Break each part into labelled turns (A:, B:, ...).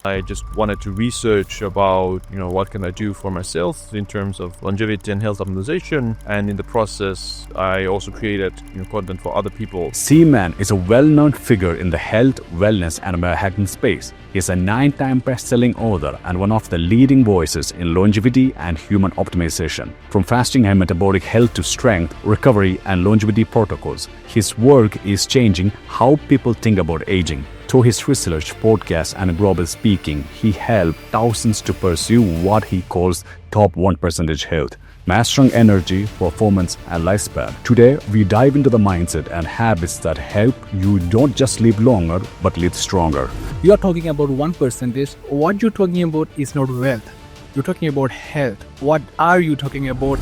A: I just wanted to research about, what can I do for myself in terms of longevity and health optimization. And in the process, I also created content for other people.
B: Seaman is a well-known figure in the health, wellness, and biohacking space. He is a 9-time best-selling author and one of the leading voices in longevity and human optimization. From fasting and metabolic health to strength, recovery, and longevity protocols, his work is changing how people think about aging. Through his research, podcasts, and global speaking, he helped thousands to pursue what he calls top 1% health, mastering energy, performance, and lifespan. Today, we dive into the mindset and habits that help you don't just live longer, but live stronger.
C: You are talking about 1%. What you're talking about is not wealth. You're talking about health. What are you talking about?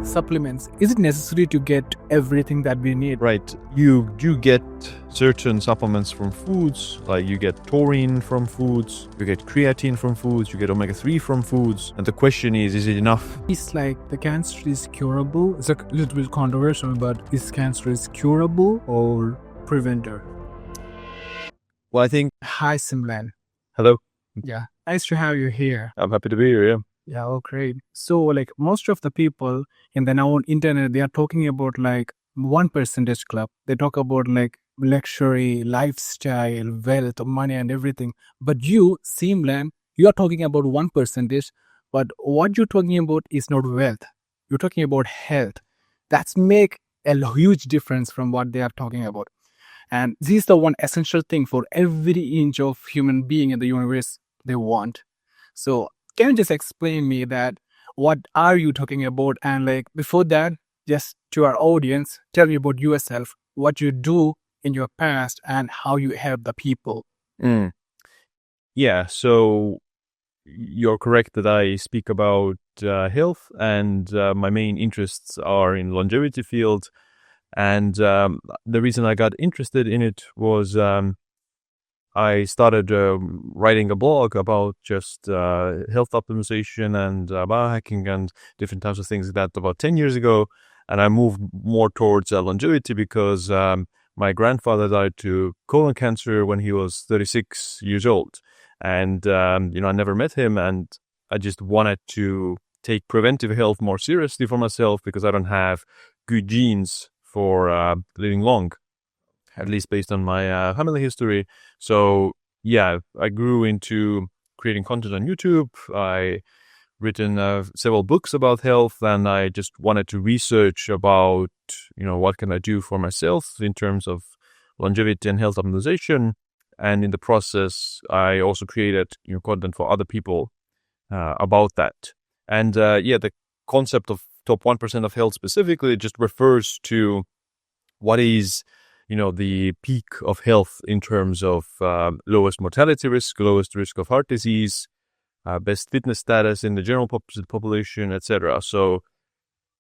C: Supplements. Is it necessary to get everything that we need?
A: Right. You do get certain supplements from foods, like you get taurine from foods, you get creatine from foods, you get omega-3 from foods. And the question is it enough?
C: It's like the cancer is curable. It's a little bit controversial, but is cancer is curable or preventer?
A: Well, I think...
C: Hi, Simlan.
A: Hello.
C: Yeah. Nice to have you here.
A: I'm happy to be here, yeah.
C: Yeah, oh, great. So, most of the people in the now internet, they are talking about 1% club. They talk about luxury, lifestyle, wealth, money, and everything. But you, Seamland, you are talking about 1%, but what you're talking about is not wealth. You're talking about health. That's make a huge difference from what they are talking about. And this is the one essential thing for every inch of human being in the universe they want. So, can you just explain me that what are you talking about? And before that, just to our audience, tell me about yourself, what you do in your past and how you help the people.
A: Yeah, so you're correct that I speak about health, and my main interests are in longevity field. And the reason I got interested in it was I started writing a blog about just health optimization and biohacking and different types of things like that about 10 years ago. And I moved more towards longevity because my grandfather died to colon cancer when he was 36 years old. And, I never met him, and I just wanted to take preventive health more seriously for myself because I don't have good genes for living long, at least based on my family history. So, yeah, I grew into creating content on YouTube. I written several books about health, and I just wanted to research about, what can I do for myself in terms of longevity and health optimization. And in the process, I also created content for other people about that. And the concept of top 1% of health specifically just refers to what is the peak of health in terms of lowest mortality risk, lowest risk of heart disease, best fitness status in the general population, etc. So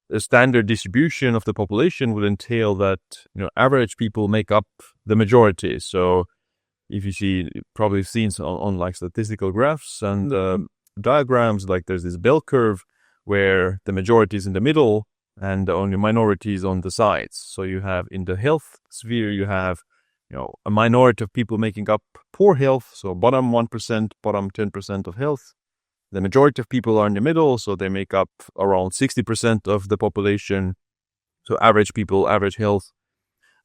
A: the standard distribution of the population would entail that average people make up the majority. So if you see, probably seen on statistical graphs and diagrams, there's this bell curve where the majority is in the middle and only minorities on the sides. So you have in the health sphere, you have, a minority of people making up poor health. So bottom 1%, bottom 10% of health. The majority of people are in the middle. So they make up around 60% of the population. So average people, average health,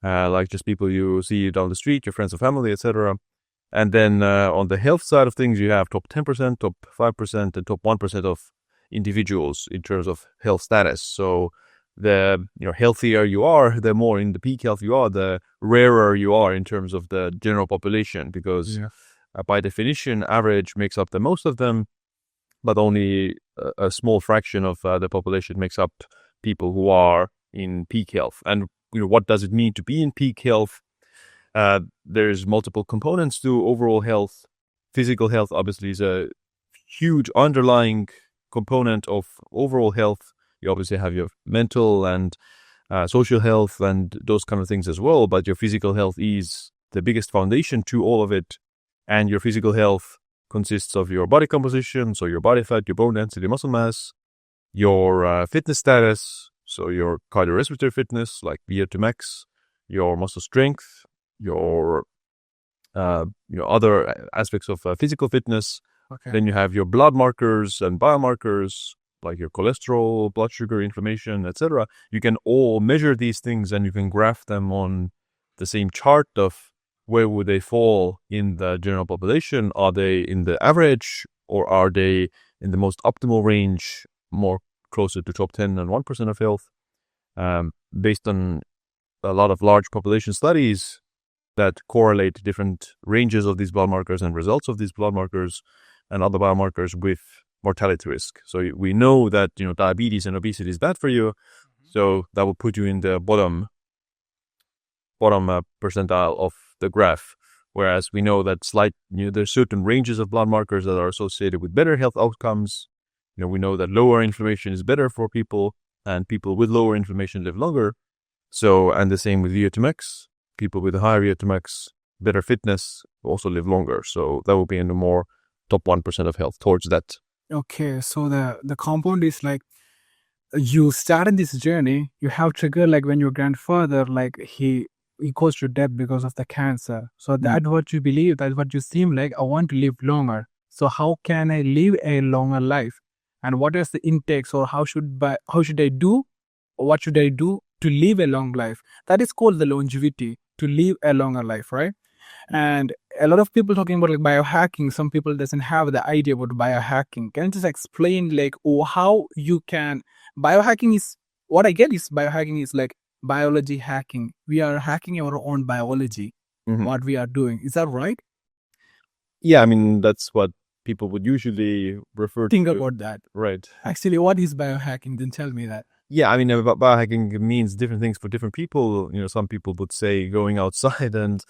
A: just people you see down the street, your friends and family, etc. And then on the health side of things, you have top 10%, top 5%, and top 1% of individuals in terms of health status. So the healthier you are, the more in the peak health you are, the rarer you are in terms of the general population, because by definition, average makes up the most of them, but only a small fraction of the population makes up people who are in peak health. And what does it mean to be in peak health? There's multiple components to overall health. Physical health obviously is a huge underlying component of overall health. You obviously have your mental and social health and those kind of things as well, but your physical health is the biggest foundation to all of it. And your physical health consists of your body composition, so your body fat, your bone density, muscle mass, your fitness status, so your cardiorespiratory fitness, like VO2 max, your muscle strength, your other aspects of physical fitness.
C: Okay.
A: Then you have your blood markers and biomarkers like your cholesterol, blood sugar, inflammation, etc. You can all measure these things and you can graph them on the same chart of where would they fall in the general population. Are they in the average or are they in the most optimal range, more closer to top 10 and 1% of health? Based on a lot of large population studies that correlate different ranges of these blood markers and results of these blood markers and other biomarkers with mortality risk. So we know that diabetes and obesity is bad for you. So that will put you in the bottom percentile of the graph. Whereas we know that there's certain ranges of blood markers that are associated with better health outcomes. We know that lower inflammation is better for people, and people with lower inflammation live longer. So, and the same with VO2max. People with a higher VO2max, better fitness, also live longer. So that will be in the more top 1% of health towards that.
C: Okay, so the compound is like you started this journey, you have triggered like when your grandfather, like he goes to death because of the cancer. So that's what you believe, that's what you seem like, I want to live longer. So how can I live a longer life? And what is the intakes, or how should I do, or what should I do to live a long life? That is called the longevity, to live a longer life, right? And a lot of people talking about like biohacking, some people doesn't have the idea about biohacking. Can you just explain like how you can, biohacking is, what I get is biohacking is like biology hacking. We are hacking our own biology, what we are doing. Is that right?
A: Yeah, I mean, that's what people would usually refer to.
C: Think about that.
A: Right.
C: Actually, what is biohacking? Then tell me that.
A: Yeah, I mean, biohacking means different things for different people. Some people would say going outside and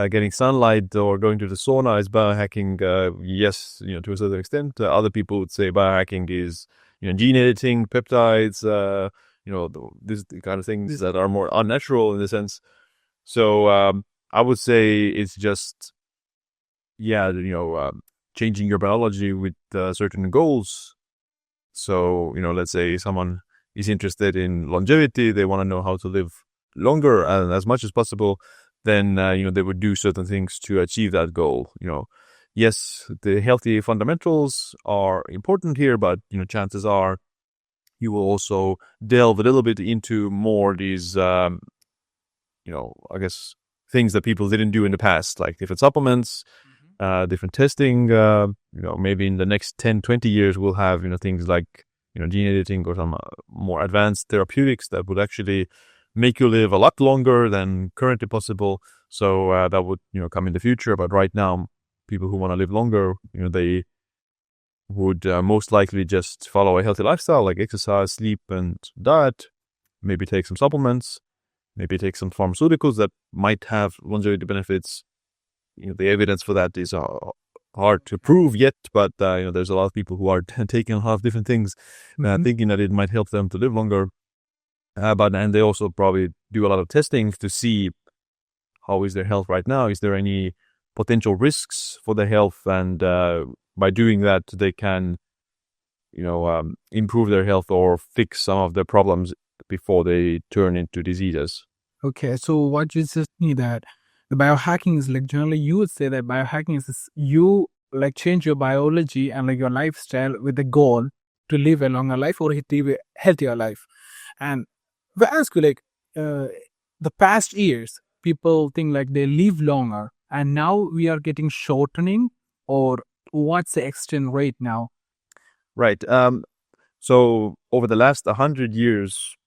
A: getting sunlight or going to the sauna is biohacking. Yes, to a certain extent. Other people would say biohacking is, gene editing, peptides, this kind of things that are more unnatural in a sense. So I would say it's just, changing your biology with certain goals. So, let's say someone is interested in longevity, they want to know how to live longer and as much as possible, then, they would do certain things to achieve that goal. Yes, the healthy fundamentals are important here, but, chances are you will also delve a little bit into more these, I guess, things that people didn't do in the past, like different supplements, different testing. Maybe in the next 10, 20 years, we'll have, things like, gene editing or some more advanced therapeutics that would actually make you live a lot longer than currently possible. So that would, come in the future. But right now, people who want to live longer, they would most likely just follow a healthy lifestyle, like exercise, sleep, and diet. Maybe take some supplements, maybe take some pharmaceuticals that might have longevity benefits. The evidence for that is hard to prove yet, but there's a lot of people who are taking a lot of different things, thinking that it might help them to live longer. And they also probably do a lot of testing to see how is their health right now. Is there any potential risks for their health? And by doing that, they can, improve their health or fix some of their problems before they turn into diseases.
C: Okay, so what you just need that the biohacking is like, generally you would say that biohacking is you like change your biology and like your lifestyle with the goal to live a longer life or live a healthier life. And if I ask you like the past years, people think like they live longer, and now we are getting shortening, or what's the extent rate now?
A: Right. So over the last 100 years,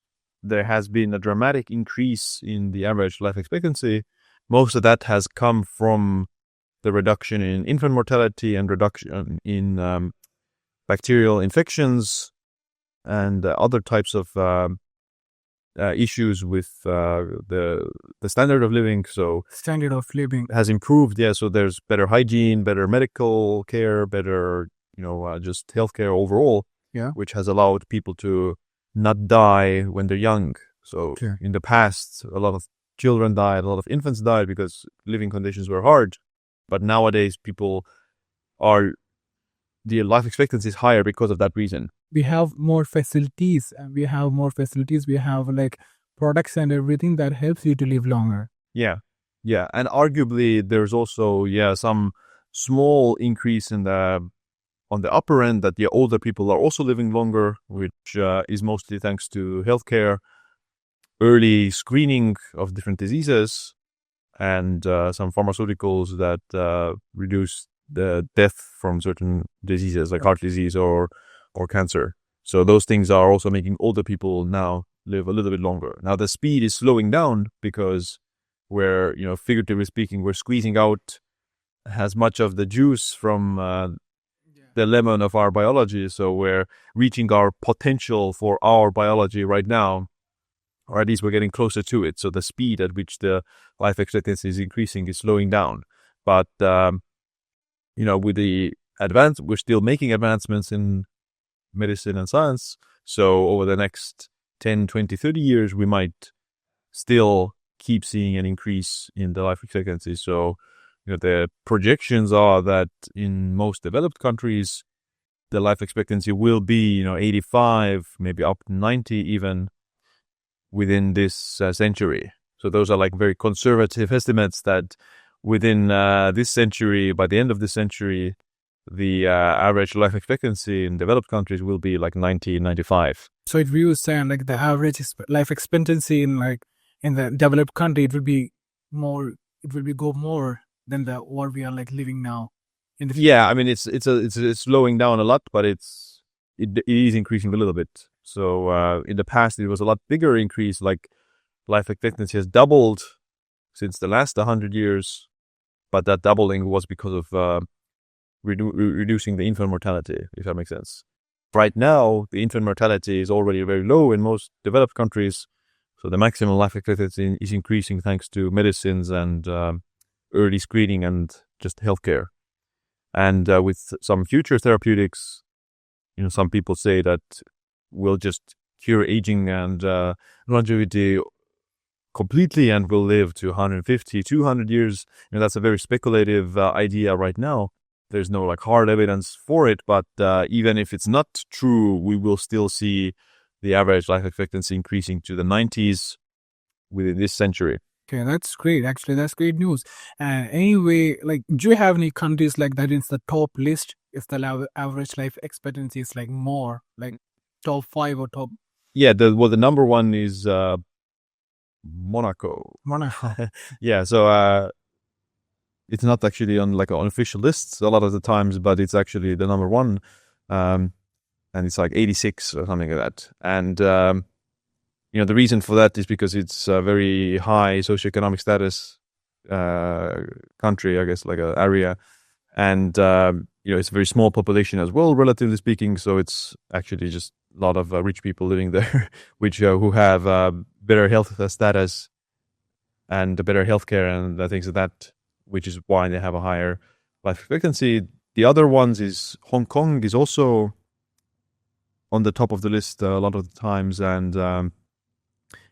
A: there has been a dramatic increase in the average life expectancy. Most of that has come from the reduction in infant mortality and reduction in bacterial infections and other types of issues with the standard of living. So
C: standard of living
A: has improved. Yeah. So there's better hygiene, better medical care, better, just healthcare overall.
C: Yeah.
A: Which has allowed people to not die when they're young. So in the past, a lot of children died, a lot of infants died because living conditions were hard. But nowadays, the life expectancy is higher because of that reason.
C: We have more facilities, and we have like products and everything that helps you to live longer.
A: Yeah. Yeah, and arguably there's also some small increase in the on the upper end that the older people are also living longer, which is mostly thanks to healthcare, early screening of different diseases, and some pharmaceuticals that reduce the death from certain diseases like heart disease or cancer. So those things are also making older people now live a little bit longer. Now the speed is slowing down because we're, figuratively speaking, we're squeezing out as much of the juice from the lemon of our biology. So we're reaching our potential for our biology right now, or at least we're getting closer to it. So the speed at which the life expectancy is increasing is slowing down. But, with the we're still making advancements in medicine and science. So over the next 10, 20, 30 years, we might still keep seeing an increase in the life expectancy. So, the projections are that in most developed countries, the life expectancy will be, 85, maybe up to 90 even within this century. So those are like very conservative estimates that within this century, by the end of this century, the average life expectancy in developed countries will be like 90, 95.
C: So if you say like the average life expectancy in the developed country, it will be go more than what we are like living now.
A: Yeah, I mean it's slowing down a lot, but it is increasing a little bit. So in the past it was a lot bigger increase. Like life expectancy has doubled since the last 100 years, but that doubling was because of reducing the infant mortality, if that makes sense. Right now, the infant mortality is already very low in most developed countries, so the maximum life expectancy is increasing thanks to medicines and early screening and just healthcare. And with some future therapeutics, some people say that we'll just cure aging and longevity completely and we'll live to 150, 200 years. That's a very speculative idea right now. There's no like hard evidence for it, but even if it's not true, we will still see the average life expectancy increasing to the 90s within this century.
C: Okay, that's great. Actually, that's great news. Anyway, like, do you have any countries like that in the top list if the average life expectancy is like more, like top 5 or top?
A: Yeah, the number one is Monaco. Yeah, so it's not actually on like on official lists a lot of the times, but it's actually the number one, and it's like 86 or something like that. And the reason for that is because it's a very high socioeconomic status country, I guess, like an area, and it's a very small population as well, relatively speaking. So it's actually just a lot of rich people living there, which who have better health status and better healthcare and things like that, which is why they have a higher life expectancy. The other ones is Hong Kong is also on the top of the list a lot of the times, and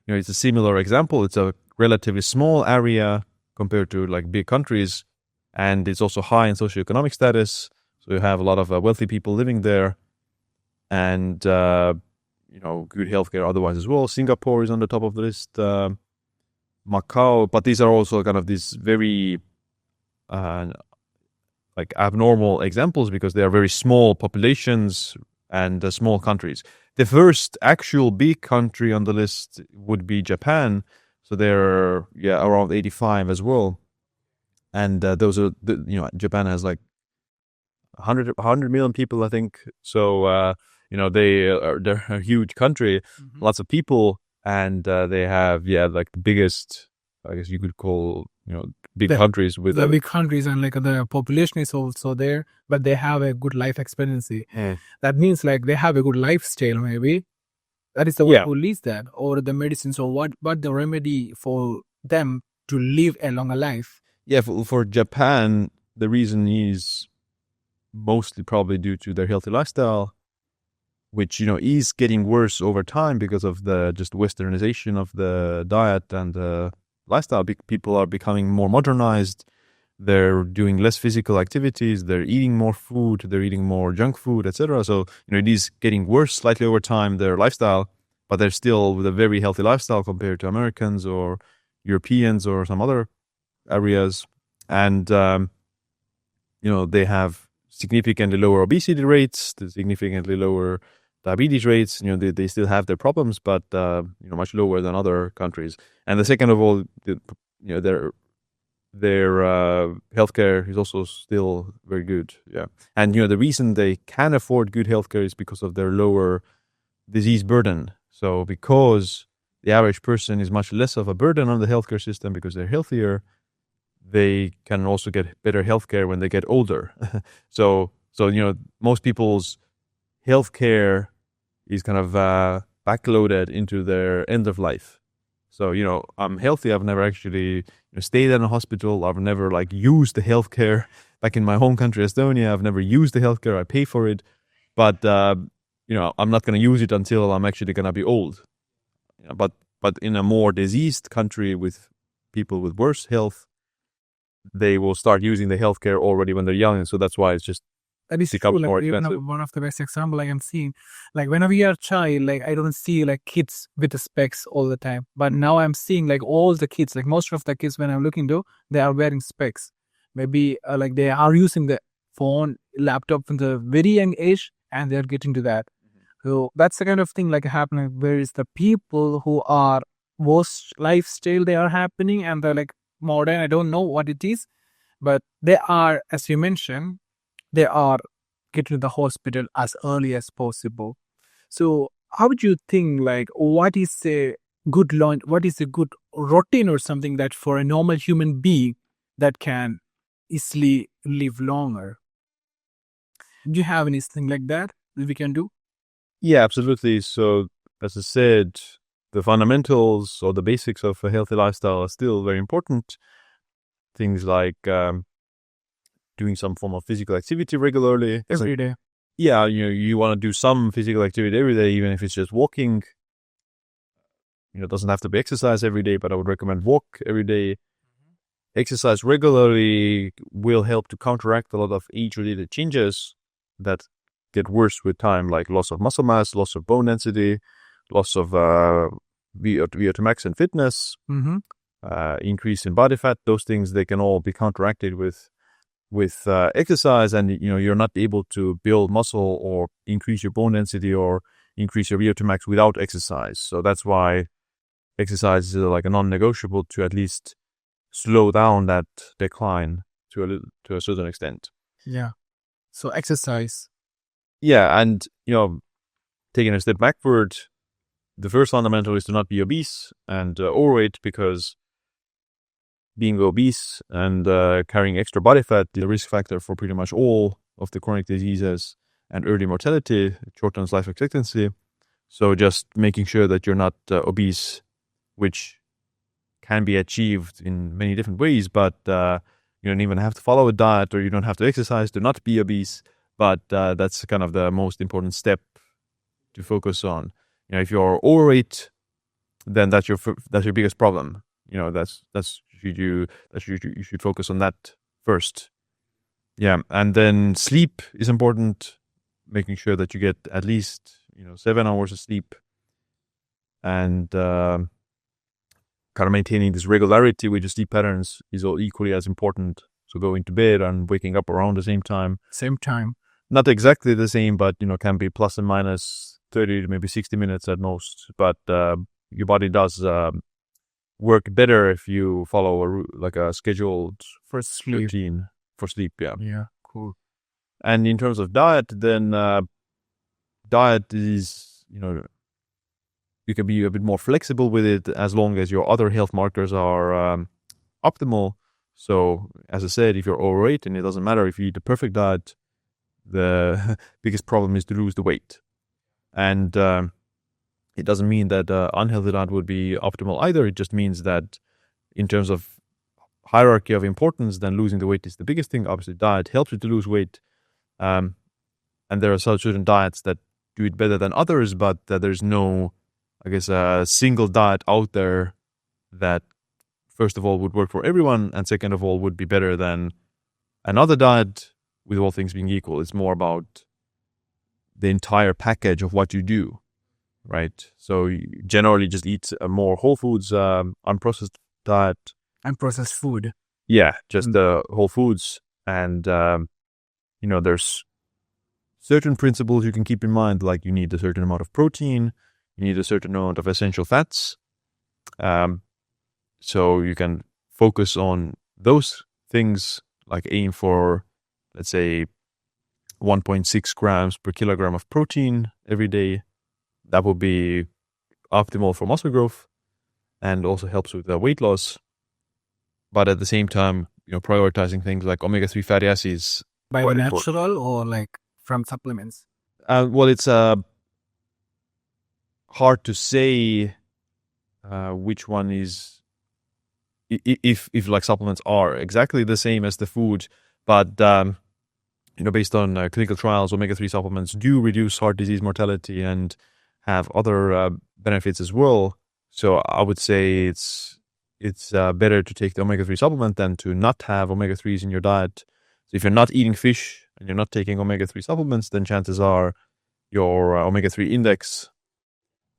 A: it's a similar example. It's a relatively small area compared to like big countries, and it's also high in socioeconomic status. So you have a lot of wealthy people living there, and good healthcare otherwise as well. Singapore is on the top of the list, Macau, but these are also kind of these very like abnormal examples because they are very small populations and small countries. The first actual big country on the list would be Japan. So they're around 85 as well. And those are Japan has like 100 million people, I think. So they're a huge country, lots of people, and they have like the biggest, I guess you could call big countries with
C: the big countries, and like the population is also there, but they have a good life expectancy. That means like they have a good lifestyle. Maybe that is the one who leads that, or the medicines, or what the remedy for them to live a longer life.
A: Yeah, for Japan, the reason is mostly probably due to their healthy lifestyle, which is getting worse over time because of the just westernization of the diet and the lifestyle. People are becoming more modernized. They're doing less physical activities. They're eating more food. They're eating more junk food, etc. So it is getting worse slightly over time, their lifestyle, but they're still with a very healthy lifestyle compared to Americans or Europeans or some other areas, and they have significantly lower obesity rates, significantly lower diabetes rates. They still have their problems, but much lower than other countries. And the second of all, their healthcare is also still very good. Yeah, and the reason they can afford good healthcare is because of their lower disease burden. So because the average person is much less of a burden on the healthcare system because they're healthier, they can also get better healthcare when they get older. So most people's healthcare is kind of backloaded into their end of life. So I'm healthy. I've never actually stayed in a hospital. I've never used the healthcare back in my home country, Estonia. I've never used the healthcare. I pay for it, but I'm not going to use it until I'm actually going to be old. But in a more diseased country with people with worse health, they will start using the healthcare already when they're young, and so that's why it's just becomes more expensive.
C: One of the best example I am seeing, whenever you're a child, I don't see kids with the specs all the time, but now I'm seeing all the kids, most of the kids when I'm looking to, they are wearing specs. Maybe they are using the phone, laptop from the very young age, and they're getting to that. So that's the kind of thing happening. Whereas the people who are worst lifestyle, they are happening, and they're modern. I don't know what it is, but they are, as you mentioned, they are getting to the hospital as early as possible. So how would you think, what is a good routine or something that for a normal human being that can easily live longer? Do you have anything like that we can do?
A: Yeah, absolutely. So as I said, the fundamentals or the basics of a healthy lifestyle are still very important. Things like doing some form of physical activity regularly.
C: Every day.
A: Yeah, you want to do some physical activity every day, even if it's just walking. It doesn't have to be exercise every day, but I would recommend walk every day. Exercise regularly will help to counteract a lot of age-related changes that get worse with time, like loss of muscle mass, loss of bone density, loss of VO2 max and fitness, increase in body fat. Those things, they can all be counteracted with exercise, and you're not able to build muscle or increase your bone density or increase your VO2 max without exercise. So that's why exercise is a non-negotiable to at least slow down that decline to a certain extent.
C: Yeah. So exercise.
A: Yeah, and taking a step backward, the first fundamental is to not be obese and overweight, because being obese and carrying extra body fat is a risk factor for pretty much all of the chronic diseases and early mortality, shortens life expectancy. So just making sure that you're not obese, which can be achieved in many different ways, but you don't even have to follow a diet or you don't have to exercise to not be obese. But that's kind of the most important step to focus on. If you're overweight, then that's your biggest problem. You should focus on that first. Yeah, and then sleep is important. Making sure that you get at least 7 hours of sleep, and kind of maintaining this regularity with your sleep patterns is all equally as important. So going to bed and waking up around the same time. Not exactly the same, but can be plus and minus 30 to maybe 60 minutes at most. But your body does work better if you follow a scheduled routine for sleep.
C: Yeah, cool.
A: And in terms of diet, then diet is you can be a bit more flexible with it as long as your other health markers are optimal. So as I said, if you're overweight, and it doesn't matter if you eat the perfect diet, the biggest problem is to lose the weight. And it doesn't mean that unhealthy diet would be optimal either. It just means that in terms of hierarchy of importance, then losing the weight is the biggest thing. Obviously, diet helps you to lose weight. And there are certain diets that do it better than others, but there's no, a single diet out there that, first of all, would work for everyone, and second of all, would be better than another diet, with all things being equal. It's more about the entire package of what you do, right? So you generally just eat a more whole foods, unprocessed diet.
C: Unprocessed food.
A: Yeah, just the whole foods. And, there's certain principles you can keep in mind, like you need a certain amount of protein, you need a certain amount of essential fats. So you can focus on those things, like aim for, let's say, 1.6 grams per kilogram of protein every day. That would be optimal for muscle growth and also helps with the weight loss. But at the same time, prioritizing things like omega-3 fatty acids.
C: By
A: Quite
C: natural or like from supplements?
A: Well, it's hard to say which one is, if like supplements are exactly the same as the food, but based on clinical trials, omega-3 supplements do reduce heart disease mortality and have other benefits as well. So I would say it's better to take the omega-3 supplement than to not have omega-3s in your diet. So if you're not eating fish and you're not taking omega-3 supplements, then chances are your omega-3 index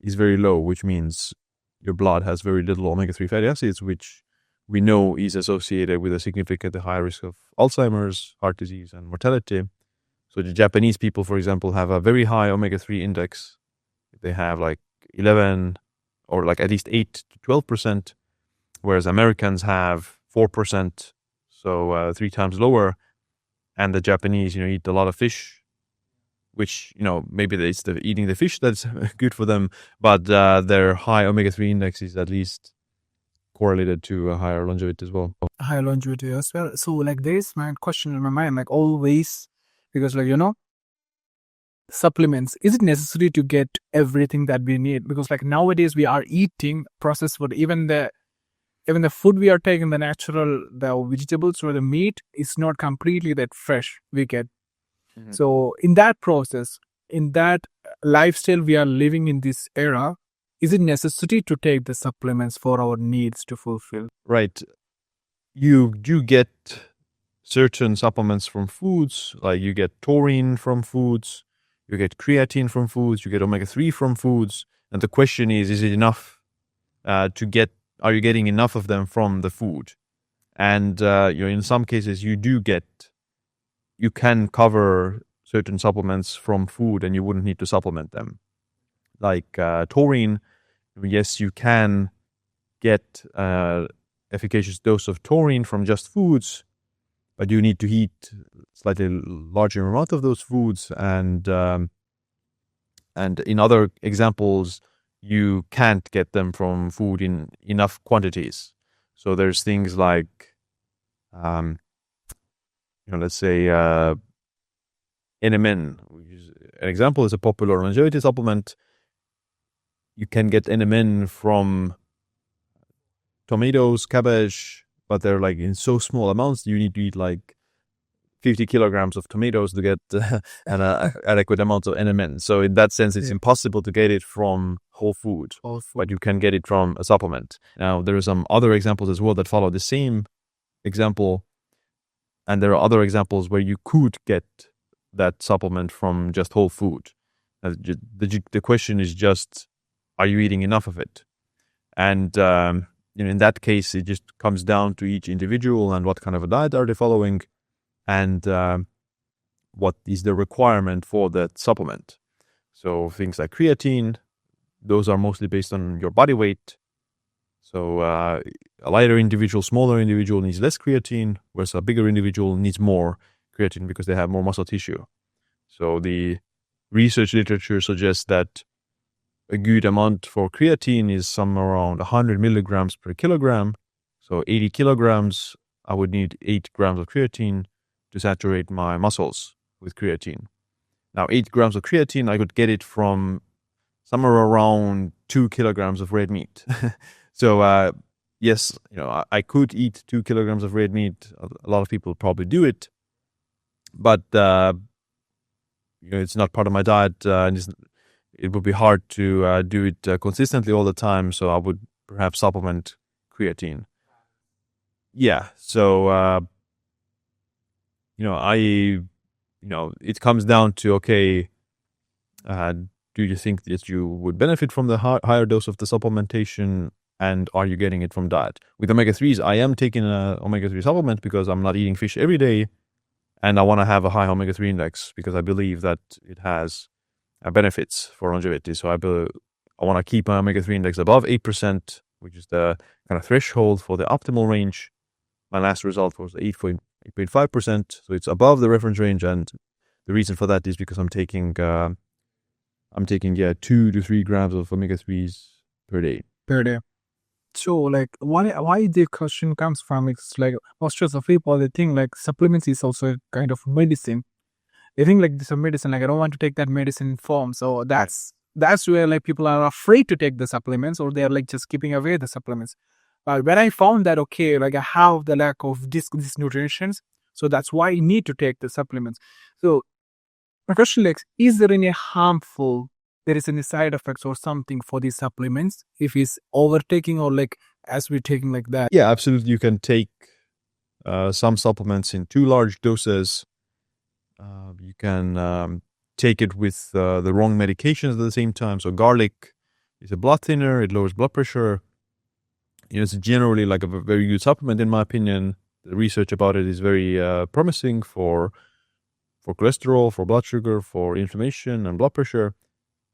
A: is very low, which means your blood has very little omega-3 fatty acids, which we know is associated with a significantly higher risk of Alzheimer's, heart disease, and mortality. So the Japanese people, for example, have a very high omega-3 index. They have like 11 or like at least 8 to 12%, whereas Americans have 4%, so 3 times lower. And the Japanese, eat a lot of fish, which, maybe it's eating the fish that's good for them, but their high omega-3 index is at least correlated to a higher longevity as well.
C: Higher longevity as well. So like there's my question in my mind, like always, because like, supplements, is it necessary to get everything that we need? Because like nowadays we are eating processed food, even the food we are taking, the vegetables or the meat is not completely that fresh we get. Mm-hmm. So in that process, in that lifestyle we are living in this era, is it necessary to take the supplements for our needs to fulfill?
A: Right. You do get certain supplements from foods, like you get taurine from foods, you get creatine from foods, you get omega-3 from foods. And the question is it enough are you getting enough of them from the food? And, in some cases you can cover certain supplements from food and you wouldn't need to supplement them. Like taurine, yes, you can get efficacious dose of taurine from just foods, but you need to eat slightly larger amount of those foods. And in other examples, you can't get them from food in enough quantities. So there's things like, let's say NMN, which is an example, is a popular longevity supplement. You can get NMN from tomatoes, cabbage, but they're like in so small amounts you need to eat like 50 kilograms of tomatoes to get an adequate amount of NMN. So in that sense, it's impossible to get it from whole food, but you can get it from a supplement. Now, there are some other examples as well that follow the same example, and there are other examples where you could get that supplement from just whole food. The question is just, are you eating enough of it? And in that case, it just comes down to each individual and what kind of a diet are they following, and what is the requirement for that supplement. So things like creatine, those are mostly based on your body weight. So a lighter individual, smaller individual needs less creatine, whereas a bigger individual needs more creatine because they have more muscle tissue. So the research literature suggests that a good amount for creatine is somewhere around 100 milligrams per kilogram. So 80 kilograms, I would need 8 grams of creatine to saturate my muscles with creatine. Now, 8 grams of creatine, I could get it from somewhere around 2 kilograms of red meat. So, yes, I could eat 2 kilograms of red meat. A lot of people probably do it, but it's not part of my diet, and it would be hard to do it consistently all the time. So I would perhaps supplement creatine. Yeah. So, it comes down to, okay, do you think that you would benefit from the higher dose of the supplementation? and are you getting it from diet? With omega-3s, I am taking an omega-3 supplement because I'm not eating fish every day, and I want to have a high omega-3 index because I believe that it has benefits for longevity. So I want to keep my omega-3 index above 8%, which is the kind of threshold for the optimal range. My last result was 8.5%, so it's above the reference range, and the reason for that is because I'm taking 2 to 3 grams of omega-3s per day.
C: Per day. So, like, why the question comes from, it's like most of the people, they think like supplements is also a kind of medicine. They think like this is a medicine, like I don't want to take that medicine form. So that's where like people are afraid to take the supplements, or they're like just keeping away the supplements. But when I found that, okay, like I have the lack of these nutrients, so that's why I need to take the supplements. So my question is there any there is any side effects or something for these supplements if it's overtaking, or like as we're taking like that?
A: Yeah, absolutely. You can take some supplements in too large doses. You can take it with the wrong medications at the same time. So garlic is a blood thinner. It lowers blood pressure. It's generally like a very good supplement, in my opinion. The research about it is very promising for cholesterol, for blood sugar, for inflammation and blood pressure.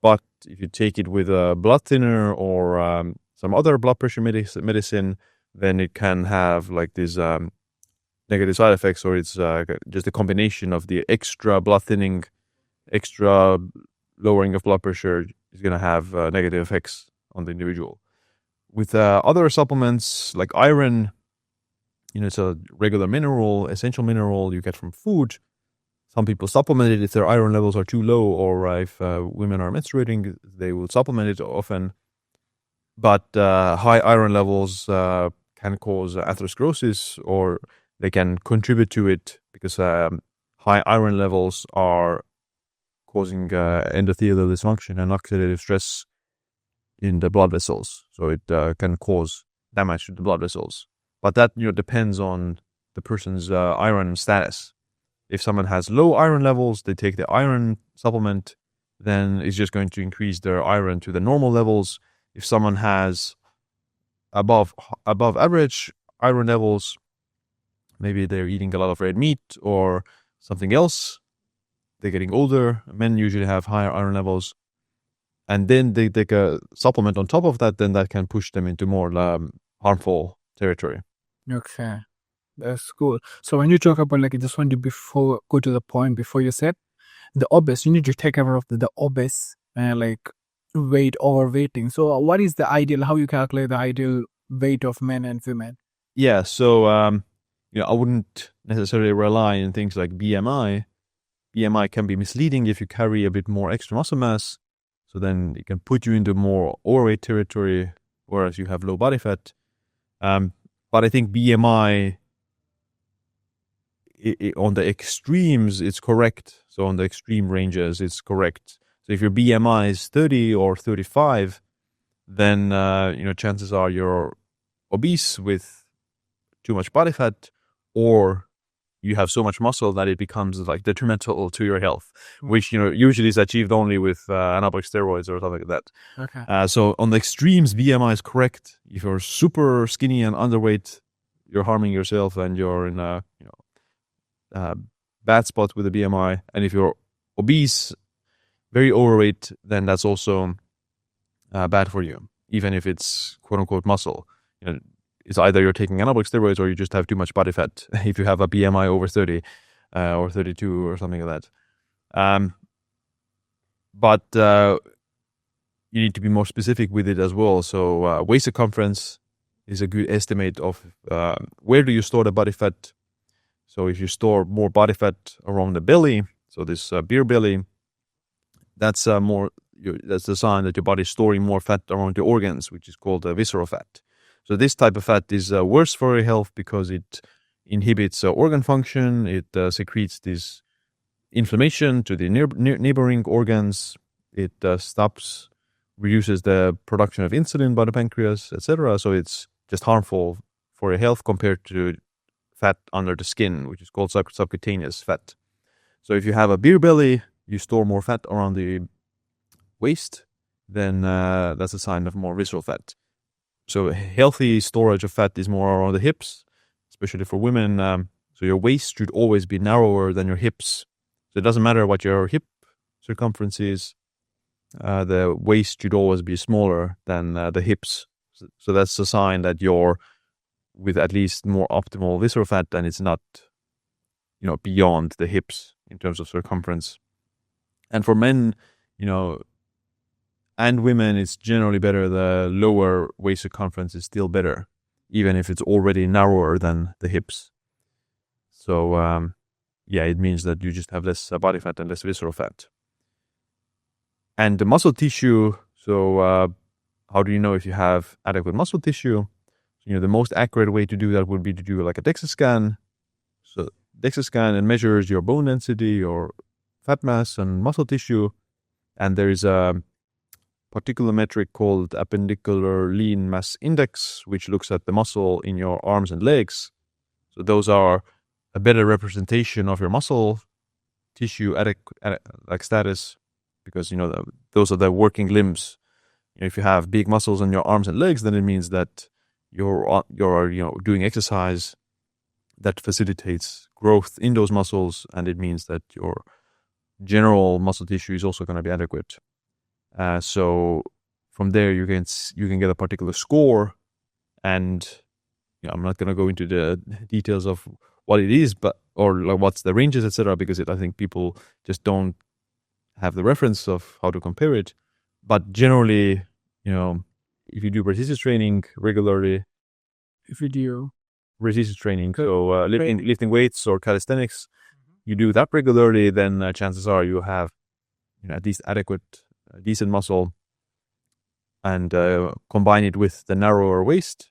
A: But if you take it with a blood thinner or some other blood pressure medicine, then it can have like these negative side effects, or it's just a combination of the extra blood thinning, extra lowering of blood pressure is going to have negative effects on the individual. With other supplements like iron, it's a regular mineral, essential mineral you get from food. Some people supplement it if their iron levels are too low, or if women are menstruating, they will supplement it often. But high iron levels can cause atherosclerosis, or they can contribute to it because high iron levels are causing endothelial dysfunction and oxidative stress in the blood vessels. So it can cause damage to the blood vessels. But that depends on the person's iron status. If someone has low iron levels, they take the iron supplement, then it's just going to increase their iron to the normal levels. If someone has above average iron levels, maybe they're eating a lot of red meat or something else, they're getting older. Men usually have higher iron levels. And then they take a supplement on top of that, then that can push them into more harmful territory.
C: Okay. That's cool. So when you talk about, like, I just want to go to the point before you said the obese, you need to take care of the obese and like overweighting. So what is the ideal, how you calculate the ideal weight of men and women?
A: Yeah, so I wouldn't necessarily rely on things like BMI. BMI can be misleading if you carry a bit more extra muscle mass. So then it can put you into more overweight territory, whereas you have low body fat. But I think BMI, on the extremes, it's correct. So on the extreme ranges, it's correct. So if your BMI is 30 or 35, then chances are you're obese with too much body fat, or you have so much muscle that it becomes like detrimental to your health, which usually is achieved only with anabolic steroids or something like that.
C: Okay.
A: So on the extremes, BMI is correct. If you're super skinny and underweight, you're harming yourself and you're in a bad spot with the BMI. And if you're obese, very overweight, then that's also bad for you, even if it's quote unquote muscle. It's either you're taking anabolic steroids or you just have too much body fat if you have a BMI over 30 or 32 or something like that. But you need to be more specific with it as well. So waist circumference is a good estimate of where do you store the body fat. So if you store more body fat around the belly, so this beer belly, that's that's the sign that your body is storing more fat around the organs, which is called visceral fat. So this type of fat is worse for your health because it inhibits organ function. It secretes this inflammation to the neighboring organs. It reduces the production of insulin by the pancreas, etc. So it's just harmful for your health compared to fat under the skin, which is called subcutaneous fat. So if you have a beer belly, you store more fat around the waist, then that's a sign of more visceral fat. So healthy storage of fat is more around the hips, especially for women. So your waist should always be narrower than your hips. So it doesn't matter what your hip circumference is. The waist should always be smaller than the hips. So that's a sign that you're with at least more optimal visceral fat, and it's not, beyond the hips in terms of circumference. And for men, and women, it's generally better. The lower waist circumference is still better, even if it's already narrower than the hips. So, it means that you just have less body fat and less visceral fat. And the muscle tissue, so how do you know if you have adequate muscle tissue? The most accurate way to do that would be to do like a DEXA scan. So DEXA scan, and measures your bone density, your fat mass, and muscle tissue. And there is a particular metric called appendicular lean mass index, which looks at the muscle in your arms and legs. So those are a better representation of your muscle tissue like status, because those are the working limbs. If you have big muscles on your arms and legs, then it means that you're doing exercise that facilitates growth in those muscles, and it means that your general muscle tissue is also going to be adequate. So from there you can get a particular score, and I'm not going to go into the details of what it is, or like what's the ranges, etc., because I think people just don't have the reference of how to compare it. But generally, if you do resistance training regularly, so lifting weights or calisthenics, you do that regularly, then chances are you have at least adequate, decent muscle, and combine it with the narrower waist.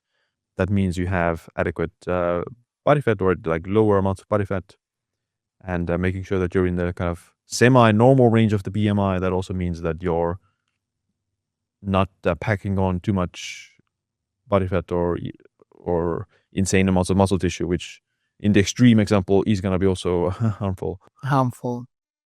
A: That means you have adequate body fat, or like lower amounts of body fat, and making sure that you're in the kind of semi-normal range of the BMI. That also means that you're not packing on too much body fat or insane amounts of muscle tissue, which in the extreme example is going to be also harmful.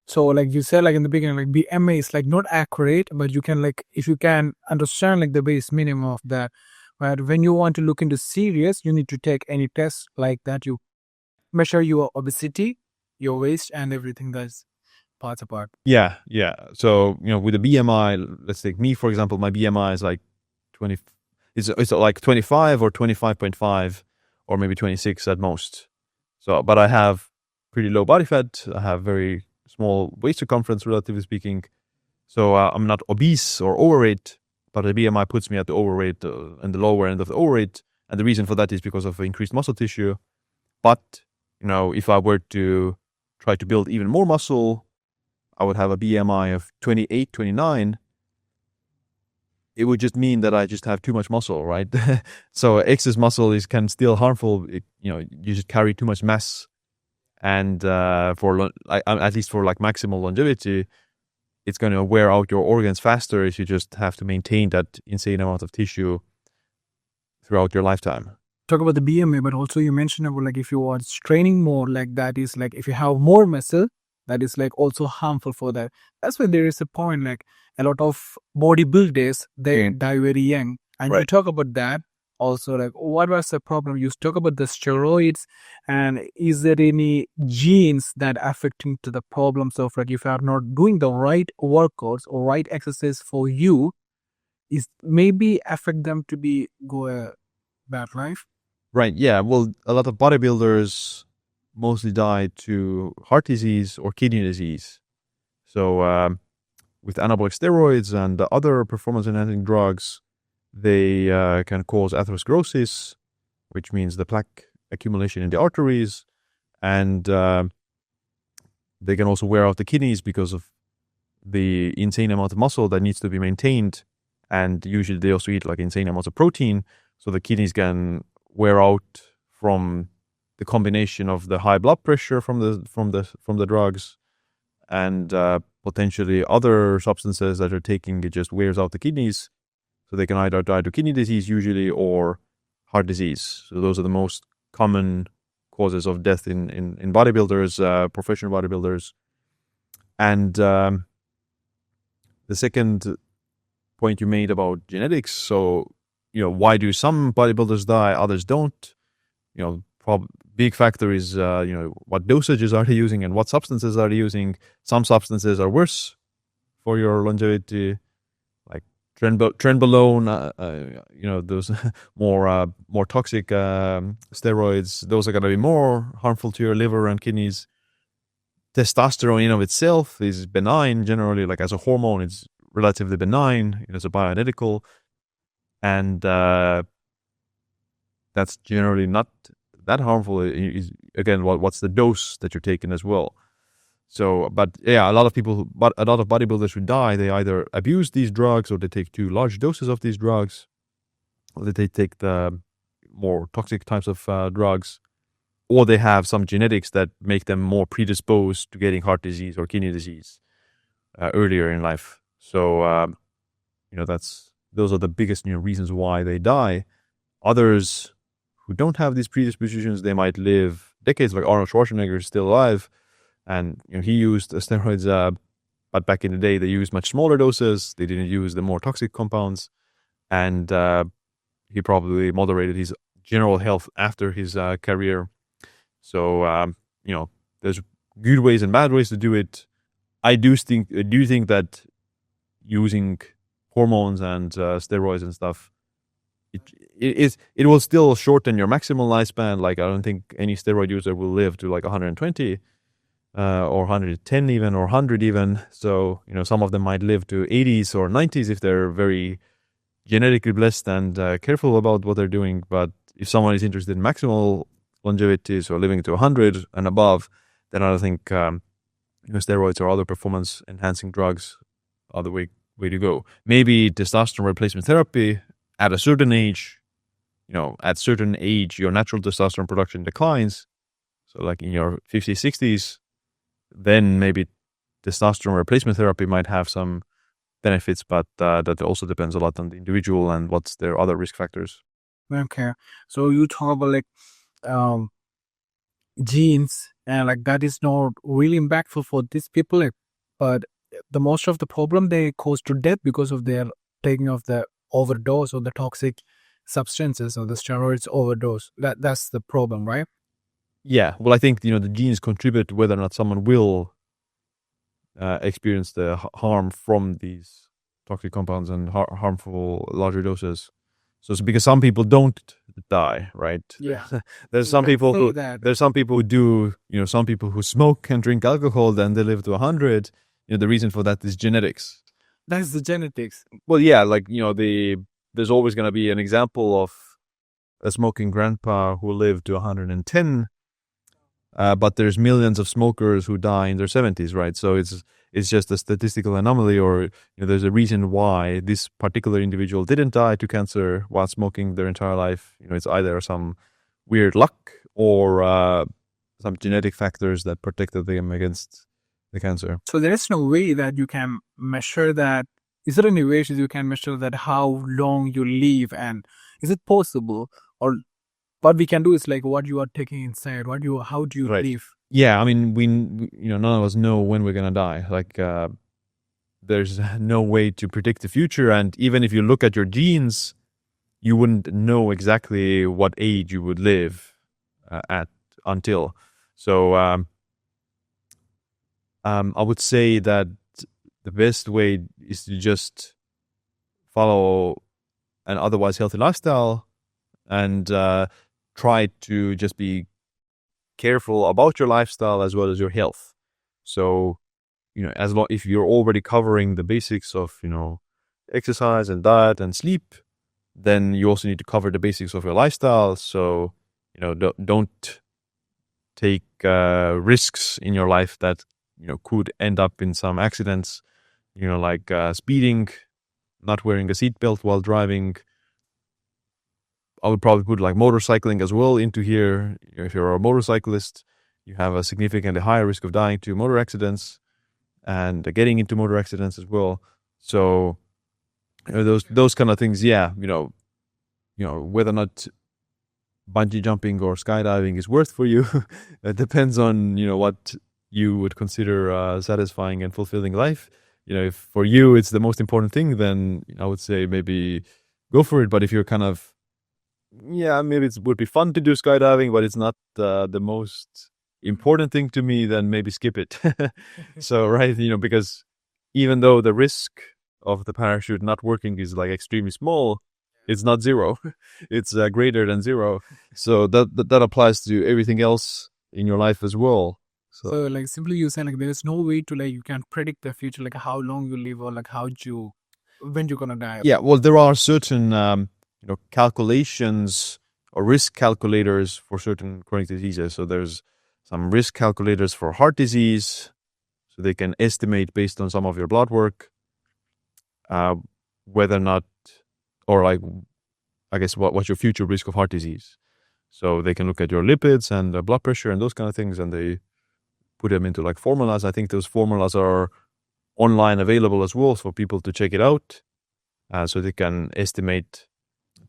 C: So like you said, like in the beginning, like BMI is like not accurate, but you can if you can understand like the base minimum of that. But when you want to look into serious, you need to take any test like that. You measure your obesity, your waist, and everything that's parts apart.
A: Yeah. So, with the BMI, let's take me, for example, my BMI is like 20, it's like 25 or 25.5 or maybe 26 at most. So, but I have pretty low body fat. I have very small waist circumference, relatively speaking. So I'm not obese or overweight, but the BMI puts me at the overweight and the lower end of the overweight. And the reason for that is because of increased muscle tissue. But, if I were to try to build even more muscle, I would have a BMI of 28, 29. It would just mean that I just have too much muscle, right? So excess muscle can still harmful. You just carry too much mass. And at least for like maximal longevity, it's going to wear out your organs faster if you just have to maintain that insane amount of tissue throughout your lifetime.
C: Talk about the BMI, but also you mentioned about like if you are training more, like that is like if you have more muscle, that is like also harmful for that. That's why there is a point, like a lot of bodybuilders, they die very young. And
A: Right.
C: you talk about that also, like what was the problem? You talk about the steroids, and is there any genes that affecting to the problems of like if you are not doing the right workouts or right exercise for you, is maybe affect them to go a bad life?
A: Right. Yeah. Well, a lot of bodybuilders mostly die to heart disease or kidney disease. So with anabolic steroids and other performance-enhancing drugs, they can cause atherosclerosis, which means the plaque accumulation in the arteries, and they can also wear out the kidneys because of the insane amount of muscle that needs to be maintained. And usually they also eat like insane amounts of protein, so the kidneys can wear out from the combination of the high blood pressure from the drugs and potentially other substances that are taking. It just wears out the kidneys, so they can either die to kidney disease usually or heart disease. So those are the most common causes of death in bodybuilders, professional bodybuilders. And the second point you made about genetics, so why do some bodybuilders die, others don't? Big factor is what dosages are they using and what substances are they using. Some substances are worse for your longevity, like trenbolone, those more toxic steroids. Those are going to be more harmful to your liver and kidneys. Testosterone in of itself is benign generally, like as a hormone, it's relatively benign. It's a bioidentical, and that's generally not that harmful. Is again, what's the dose that you're taking as well. So, but yeah, a lot of bodybuilders who die, they either abuse these drugs or they take too large doses of these drugs, or they take the more toxic types of drugs, or they have some genetics that make them more predisposed to getting heart disease or kidney disease earlier in life. So, those are the biggest reasons why they die. Others who don't have these predispositions, they might live decades. Like Arnold Schwarzenegger is still alive, and he used steroids, but back in the day they used much smaller doses. They didn't use the more toxic compounds, and he probably moderated his general health after his career. So there's good ways and bad ways to do it. I do think that using hormones and steroids and stuff, it will still shorten your maximal lifespan. Like, I don't think any steroid user will live to like 120 or 110 even, or 100 even. So some of them might live to 80s or 90s if they're very genetically blessed and careful about what they're doing. But if someone is interested in maximal longevity, so living to 100 and above, then I don't think steroids or other performance enhancing drugs are the way to go. Maybe testosterone replacement therapy at a certain age. At certain age, your natural testosterone production declines. So like in your 50s, 60s, then maybe testosterone replacement therapy might have some benefits, but that also depends a lot on the individual and what's their other risk factors.
C: Okay. So you talk about like genes, and like that is not really impactful for these people, but the most of the problem they cause to death because of their taking of the overdose or the toxic substances or the steroids overdose. That's the problem, right?
A: Yeah. Well, I think the genes contribute to whether or not someone will experience the harm from these toxic compounds and harmful larger doses. So it's because some people don't die, right?
C: Yeah.
A: There's some people who do, some people who smoke and drink alcohol, then they live to 100. The reason for that is genetics.
C: That's the genetics.
A: Well, yeah, like, there's always going to be an example of a smoking grandpa who lived to 110, but there's millions of smokers who die in their 70s, right? So it's just a statistical anomaly, or there's a reason why this particular individual didn't die to cancer while smoking their entire life. It's either some weird luck or some genetic factors that protected them against the cancer.
C: So there is no way that you can measure that. Is there any ways you can measure that how long you live, and is it possible? Or what we can do is like what you are taking inside, how do you live?
A: Yeah, I mean, we none of us know when we're gonna die. Like, there's no way to predict the future, and even if you look at your genes, you wouldn't know exactly what age you would live at until. So, I would say that the best way is to just follow an otherwise healthy lifestyle and try to just be careful about your lifestyle as well as your health. So, if you're already covering the basics of, exercise and diet and sleep, then you also need to cover the basics of your lifestyle. So, don't take risks in your life that, could end up in some accidents, like speeding, not wearing a seatbelt while driving. I would probably put like motorcycling as well into here. If you're a motorcyclist, you have a significantly higher risk of dying to motor accidents and getting into motor accidents as well. So those kind of things, yeah, whether or not bungee jumping or skydiving is worth for you, it depends on, what you would consider satisfying and fulfilling life. If for you it's the most important thing, then I would say maybe go for it. But if you're kind of, yeah, maybe it would be fun to do skydiving, but it's not the most important thing to me, then maybe skip it. So, right, because even though the risk of the parachute not working is like extremely small, it's not zero. It's greater than zero. So that applies to everything else in your life as well.
C: So like simply you say like there is no way to like you can predict the future, like how long you live or like when you're gonna die.
A: Yeah, well, there are certain calculations or risk calculators for certain chronic diseases. So there's some risk calculators for heart disease, so they can estimate based on some of your blood work whether or not, or like, I guess, what's your future risk of heart disease. So they can look at your lipids and blood pressure and those kind of things, and they put them into like formulas. I think those formulas are online available as well for people to check it out, so they can estimate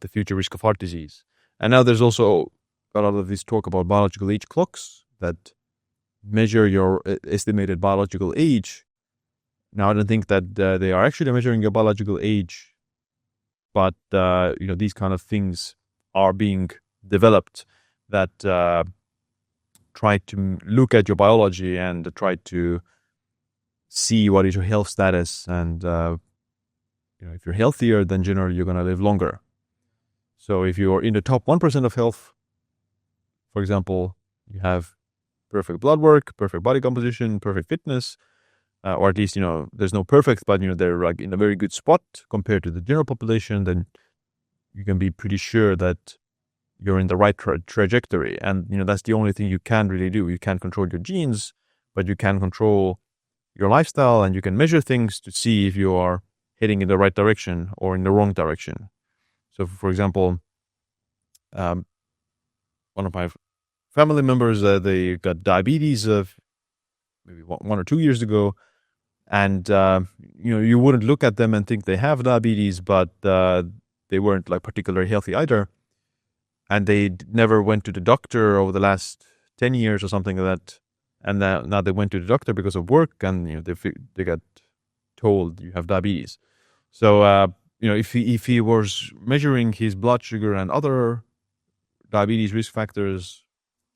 A: the future risk of heart disease. And now there's also a lot of this talk about biological age clocks that measure your estimated biological age. Now, I don't think that they are actually measuring your biological age, but these kind of things are being developed that try to look at your biology and try to see what is your health status. And if you're healthier, then generally you're going to live longer. So if you're in the top 1% of health, for example, you have perfect blood work, perfect body composition, perfect fitness, or at least, there's no perfect, but, they're like in a very good spot compared to the general population, then you can be pretty sure that you're in the right trajectory. And, that's the only thing you can really do. You can't control your genes, but you can control your lifestyle, and you can measure things to see if you are heading in the right direction or in the wrong direction. So, for example, one of my family members, they got diabetes maybe 1 or 2 years ago. And, you wouldn't look at them and think they have diabetes, but they weren't like particularly healthy either. And they never went to the doctor over the last 10 years or something like that. And now they went to the doctor because of work, and, they got told you have diabetes. So, if he was measuring his blood sugar and other diabetes risk factors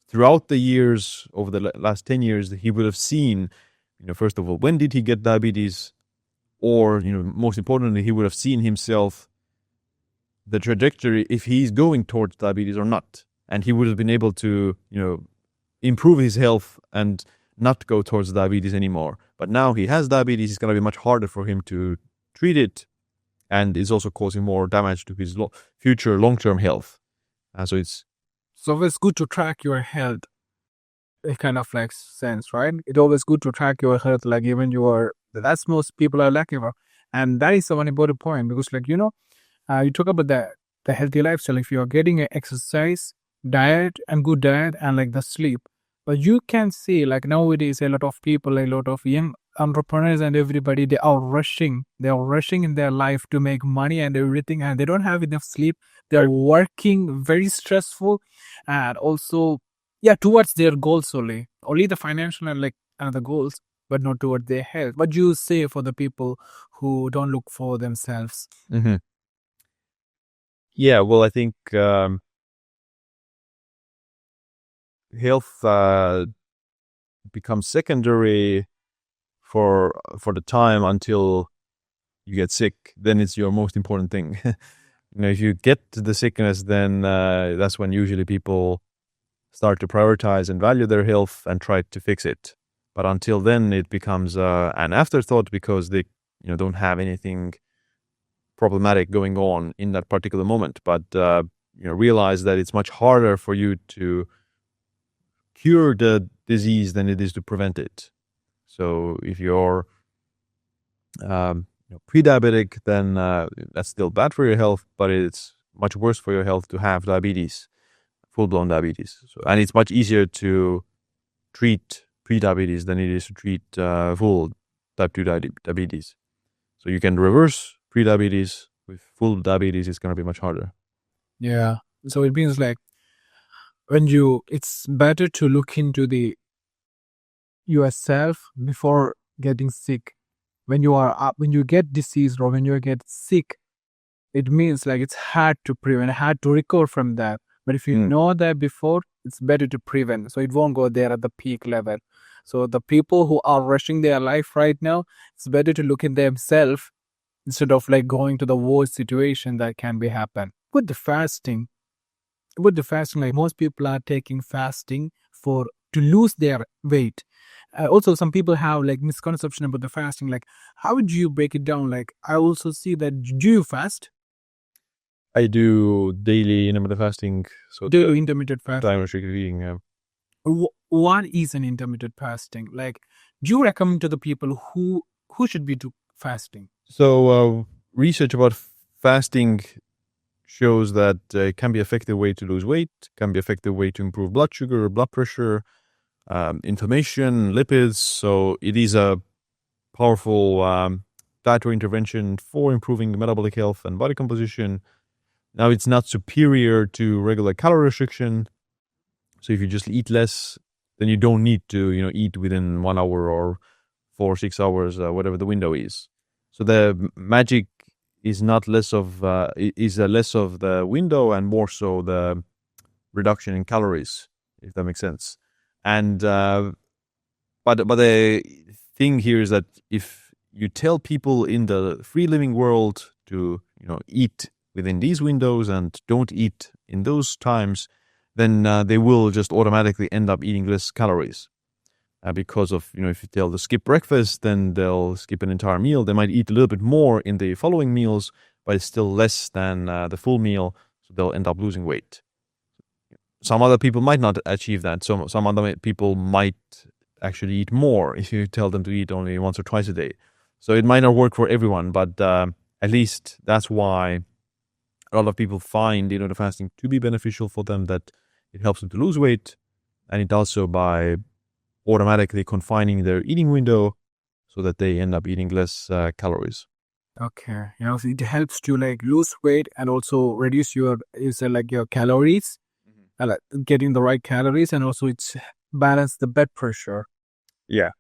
A: throughout the years, over the last 10 years, he would have seen, first of all, when did he get diabetes? Or, most importantly, he would have seen himself, the trajectory, if he's going towards diabetes or not. And he would have been able to, improve his health and not go towards diabetes anymore. But now he has diabetes, it's going to be much harder for him to treat it. And it's also causing more damage to his future long-term health. So it's
C: good to track your health. It kind of like sense, right? It's always good to track your health, like even that's most people are lacking for. And that is one important point, because like, you talk about the healthy lifestyle. If you're getting an exercise, diet and good diet and like the sleep, but you can see like nowadays a lot of people, a lot of young entrepreneurs and everybody, they are rushing in their life to make money and everything, and they don't have enough sleep. They're working very stressful, and also towards their goals only the financial and like the goals, but not toward their health. What do you say for the people who don't look for themselves?
A: Mm-hmm. Yeah, well, I think health becomes secondary for the time until you get sick. Then it's your most important thing. If you get the sickness, then that's when usually people start to prioritize and value their health and try to fix it. But until then, it becomes an afterthought, because they don't have anything problematic going on in that particular moment. But realize that it's much harder for you to cure the disease than it is to prevent it. So if you're pre-diabetic, then that's still bad for your health, but it's much worse for your health to have diabetes, full-blown diabetes. And it's much easier to treat pre-diabetes than it is to treat full type 2 diabetes. So you can reverse pre-diabetes. With full diabetes, it's going to be much harder.
C: Yeah. So it means like it's better to look into yourself before getting sick. When you get diseased or when you get sick, it means like it's hard to prevent, hard to recover from that. But if you know that before, it's better to prevent, so it won't go there at the peak level. So the people who are rushing their life right now, it's better to look at themselves instead of like going to the worst situation that can be happen. With the fasting, like most people are taking fasting for to lose their weight. Also, some people have like misconception about the fasting. Like, how would you break it down? Like, I also see that, do you fast?
A: I do daily intermittent fasting, so
C: Do you intermittent fast?
A: time restricted eating.
C: What is an intermittent fasting? Like, do you recommend to the people who should be do fasting?
A: So research about fasting shows that it can be an effective way to lose weight, can be an effective way to improve blood sugar, blood pressure, inflammation, lipids. So it is a powerful dietary intervention for improving metabolic health and body composition. Now, it's not superior to regular calorie restriction. So if you just eat less, then you don't need to, eat within 1 hour or 4 or 6 hours, whatever the window is. So the magic is not less of less of the window and more so the reduction in calories, if that makes sense. And but the thing here is that if you tell people in the free living world to eat within these windows and don't eat in those times, then they will just automatically end up eating less calories. Because of, if you tell them to skip breakfast, then they'll skip an entire meal. They might eat a little bit more in the following meals, but it's still less than the full meal, so they'll end up losing weight. Some other people might not achieve that. So some other people might actually eat more if you tell them to eat only once or twice a day. So it might not work for everyone, but at least that's why a lot of people find the fasting to be beneficial for them, that it helps them to lose weight, and it also by automatically confining their eating window so that they end up eating less calories.
C: Okay, so it helps to like lose weight and also reduce your your calories, like getting the right calories, and also it's balance the blood pressure.
A: Yeah.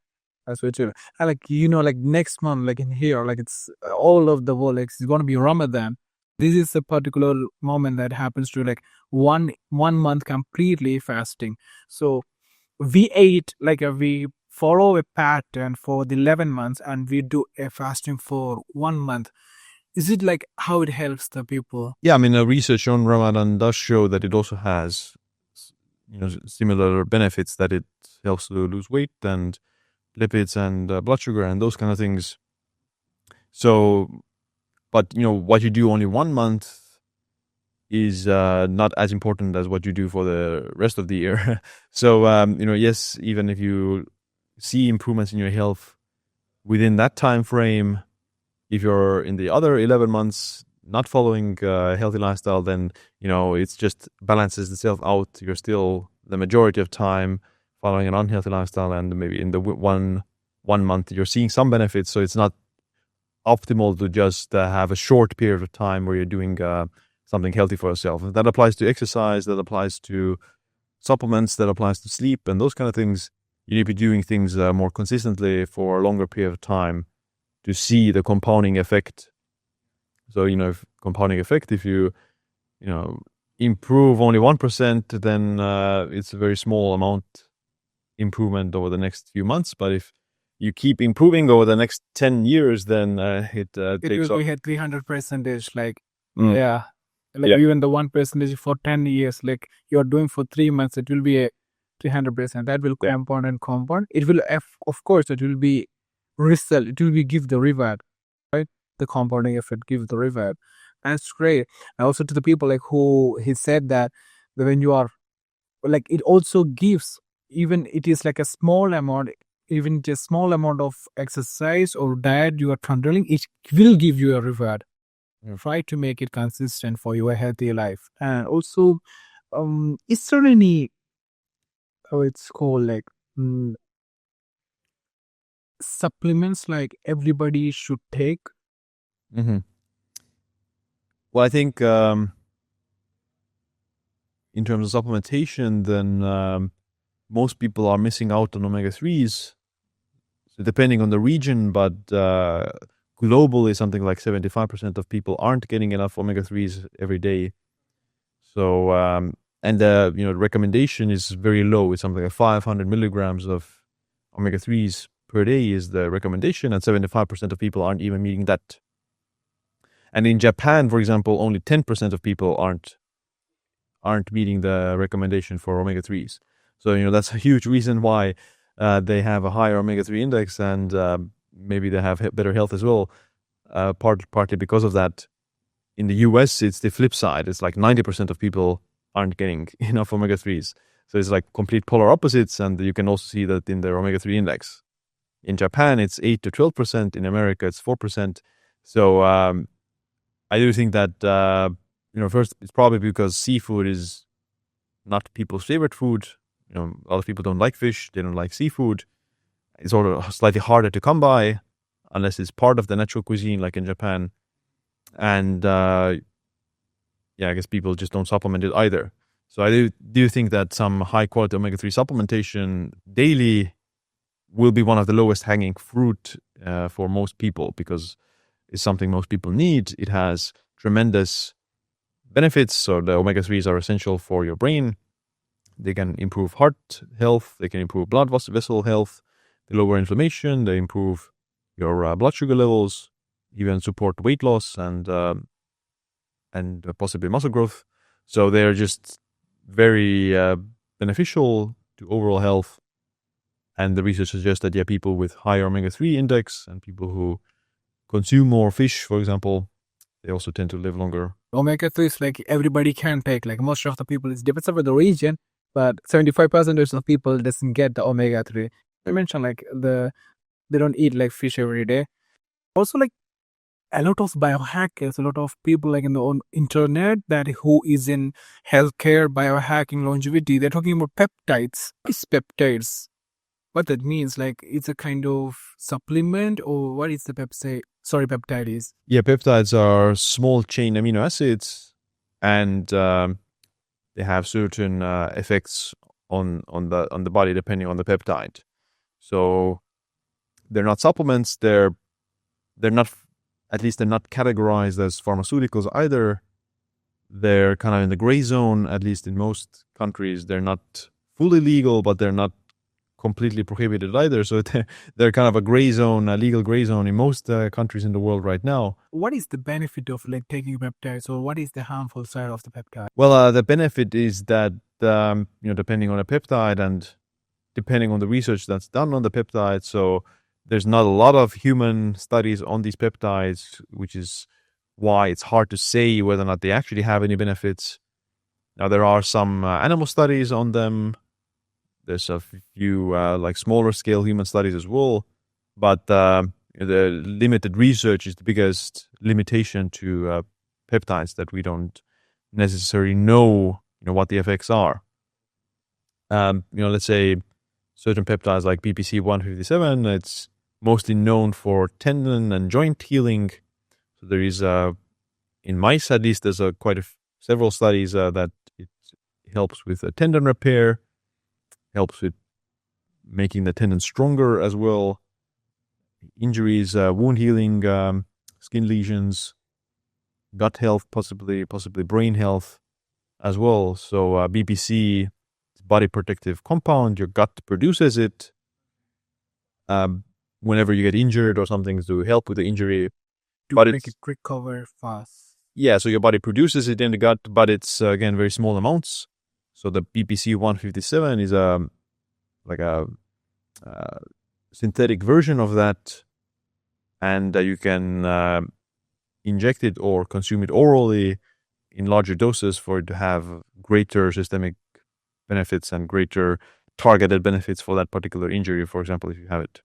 C: That's what too. And like next month, like in here, like it's all of the world, like it's gonna be Ramadan. This is a particular moment that happens to like one month completely fasting. So we ate we follow a pattern for the 11 months, and we do a fasting for 1 month. Is it like how it helps the people?
A: Yeah, I mean, research on Ramadan does show that it also has, similar benefits, that it helps to lose weight and lipids and blood sugar and those kind of things. So, but what you do only 1 month is not as important as what you do for the rest of the year. So, yes, even if you see improvements in your health within that time frame, if you're in the other 11 months not following a healthy lifestyle, then it's just balances itself out. You're still the majority of time following an unhealthy lifestyle, and maybe in the one month you're seeing some benefits. So it's not optimal to just have a short period of time where you're doing something healthy for yourself. That applies to exercise, that applies to supplements, that applies to sleep and those kind of things. You need to be doing things more consistently for a longer period of time to see the compounding effect. So, if compounding effect, if you, improve only 1%, then it's a very small amount improvement over the next few months. But if you keep improving over the next 10 years, then it takes off.
C: We had 300%, like,
A: Mm.
C: yeah. Like
A: Yeah.
C: even the 1% for 10 years, like you're doing for 3 months, it will be a 300%. That will
A: Yeah.
C: compound and compound. It will, of course, it will be result. It will be give the reward, right? The compounding effort give the reward. That's great. And also to the people like who he said that when you are like, it also gives, even it is like a small amount, even just small amount of exercise or diet you are controlling, it will give you a reward. Try to make it consistent for your healthy life. And also, is there any, it's called like supplements like everybody should take?
A: Mm-hmm. Well, I think in terms of supplementation, then most people are missing out on omega-3s. So depending on the region, but globally, something like 75% of people aren't getting enough omega-3s every day. So, and the recommendation is very low. It's something like 500 milligrams of omega-3s per day is the recommendation, and 75% of people aren't even meeting that. And in Japan, for example, only 10% of people aren't meeting the recommendation for omega-3s. So, that's a huge reason why they have a higher omega-3 index, and maybe they have better health as well, partly because of that. In the US, it's the flip side. It's like 90% of people aren't getting enough omega-3s. So it's like complete polar opposites, and you can also see that in their omega-3 index. In Japan, it's 8 to 12%. In America, it's 4%. So I do think that, first, it's probably because seafood is not people's favorite food. A lot of people don't like fish. They don't like seafood. It's also slightly harder to come by unless it's part of the natural cuisine, like in Japan. And I guess people just don't supplement it either. So I do think that some high quality omega-3 supplementation daily will be one of the lowest hanging fruit for most people, because it's something most people need. It has tremendous benefits. So the omega-3s are essential for your brain. They can improve heart health. They can improve blood vessel health. They lower inflammation. They improve your blood sugar levels, even support weight loss and possibly muscle growth. So they're just very beneficial to overall health. And the research suggests that people with higher omega-3 index and people who consume more fish, for example, they also tend to live longer.
C: Omega-3 is like everybody can take. Like most of the people, it depends on the region, but 75% of people doesn't get the omega-3. I mentioned like they don't eat like fish every day. Also, like a lot of biohackers, a lot of people like in the internet that who is in healthcare, biohacking, longevity, they're talking about peptides. What is peptides? What that means? Like it's a kind of supplement, or what is the peptide is?
A: Yeah, peptides are small chain amino acids, and they have certain effects on the body depending on the peptide. So they're not supplements. They're not, at least they're not categorized as pharmaceuticals either. They're kind of in the gray zone, at least in most countries. They're not fully legal, but they're not completely prohibited either. So they're kind of a gray zone, a legal gray zone in most countries in the world right now.
C: What is the benefit of like taking peptides, or what is the harmful side of the peptide?
A: Well, the benefit is that, depending on the peptide and depending on the research that's done on the peptide, so there's not a lot of human studies on these peptides, which is why it's hard to say whether or not they actually have any benefits. Now, there are some animal studies on them. There's a few like smaller scale human studies as well, but the limited research is the biggest limitation to peptides, that we don't necessarily know what the effects are. Let's say certain peptides like BPC 157, it's mostly known for tendon and joint healing. So there is, in mice at least, there's several studies that it helps with tendon repair, helps with making the tendon stronger as well. Injuries, wound healing, skin lesions, gut health, possibly brain health as well. So BPC, body protective compound, your gut produces it whenever you get injured or something to help with the injury.
C: To make it recover fast.
A: Yeah, so your body produces it in the gut, but it's, again, very small amounts. So the BPC 157 is like a synthetic version of that, and you can inject it or consume it orally in larger doses for it to have greater systemic benefits and greater targeted benefits for that particular injury, for example, if you have it.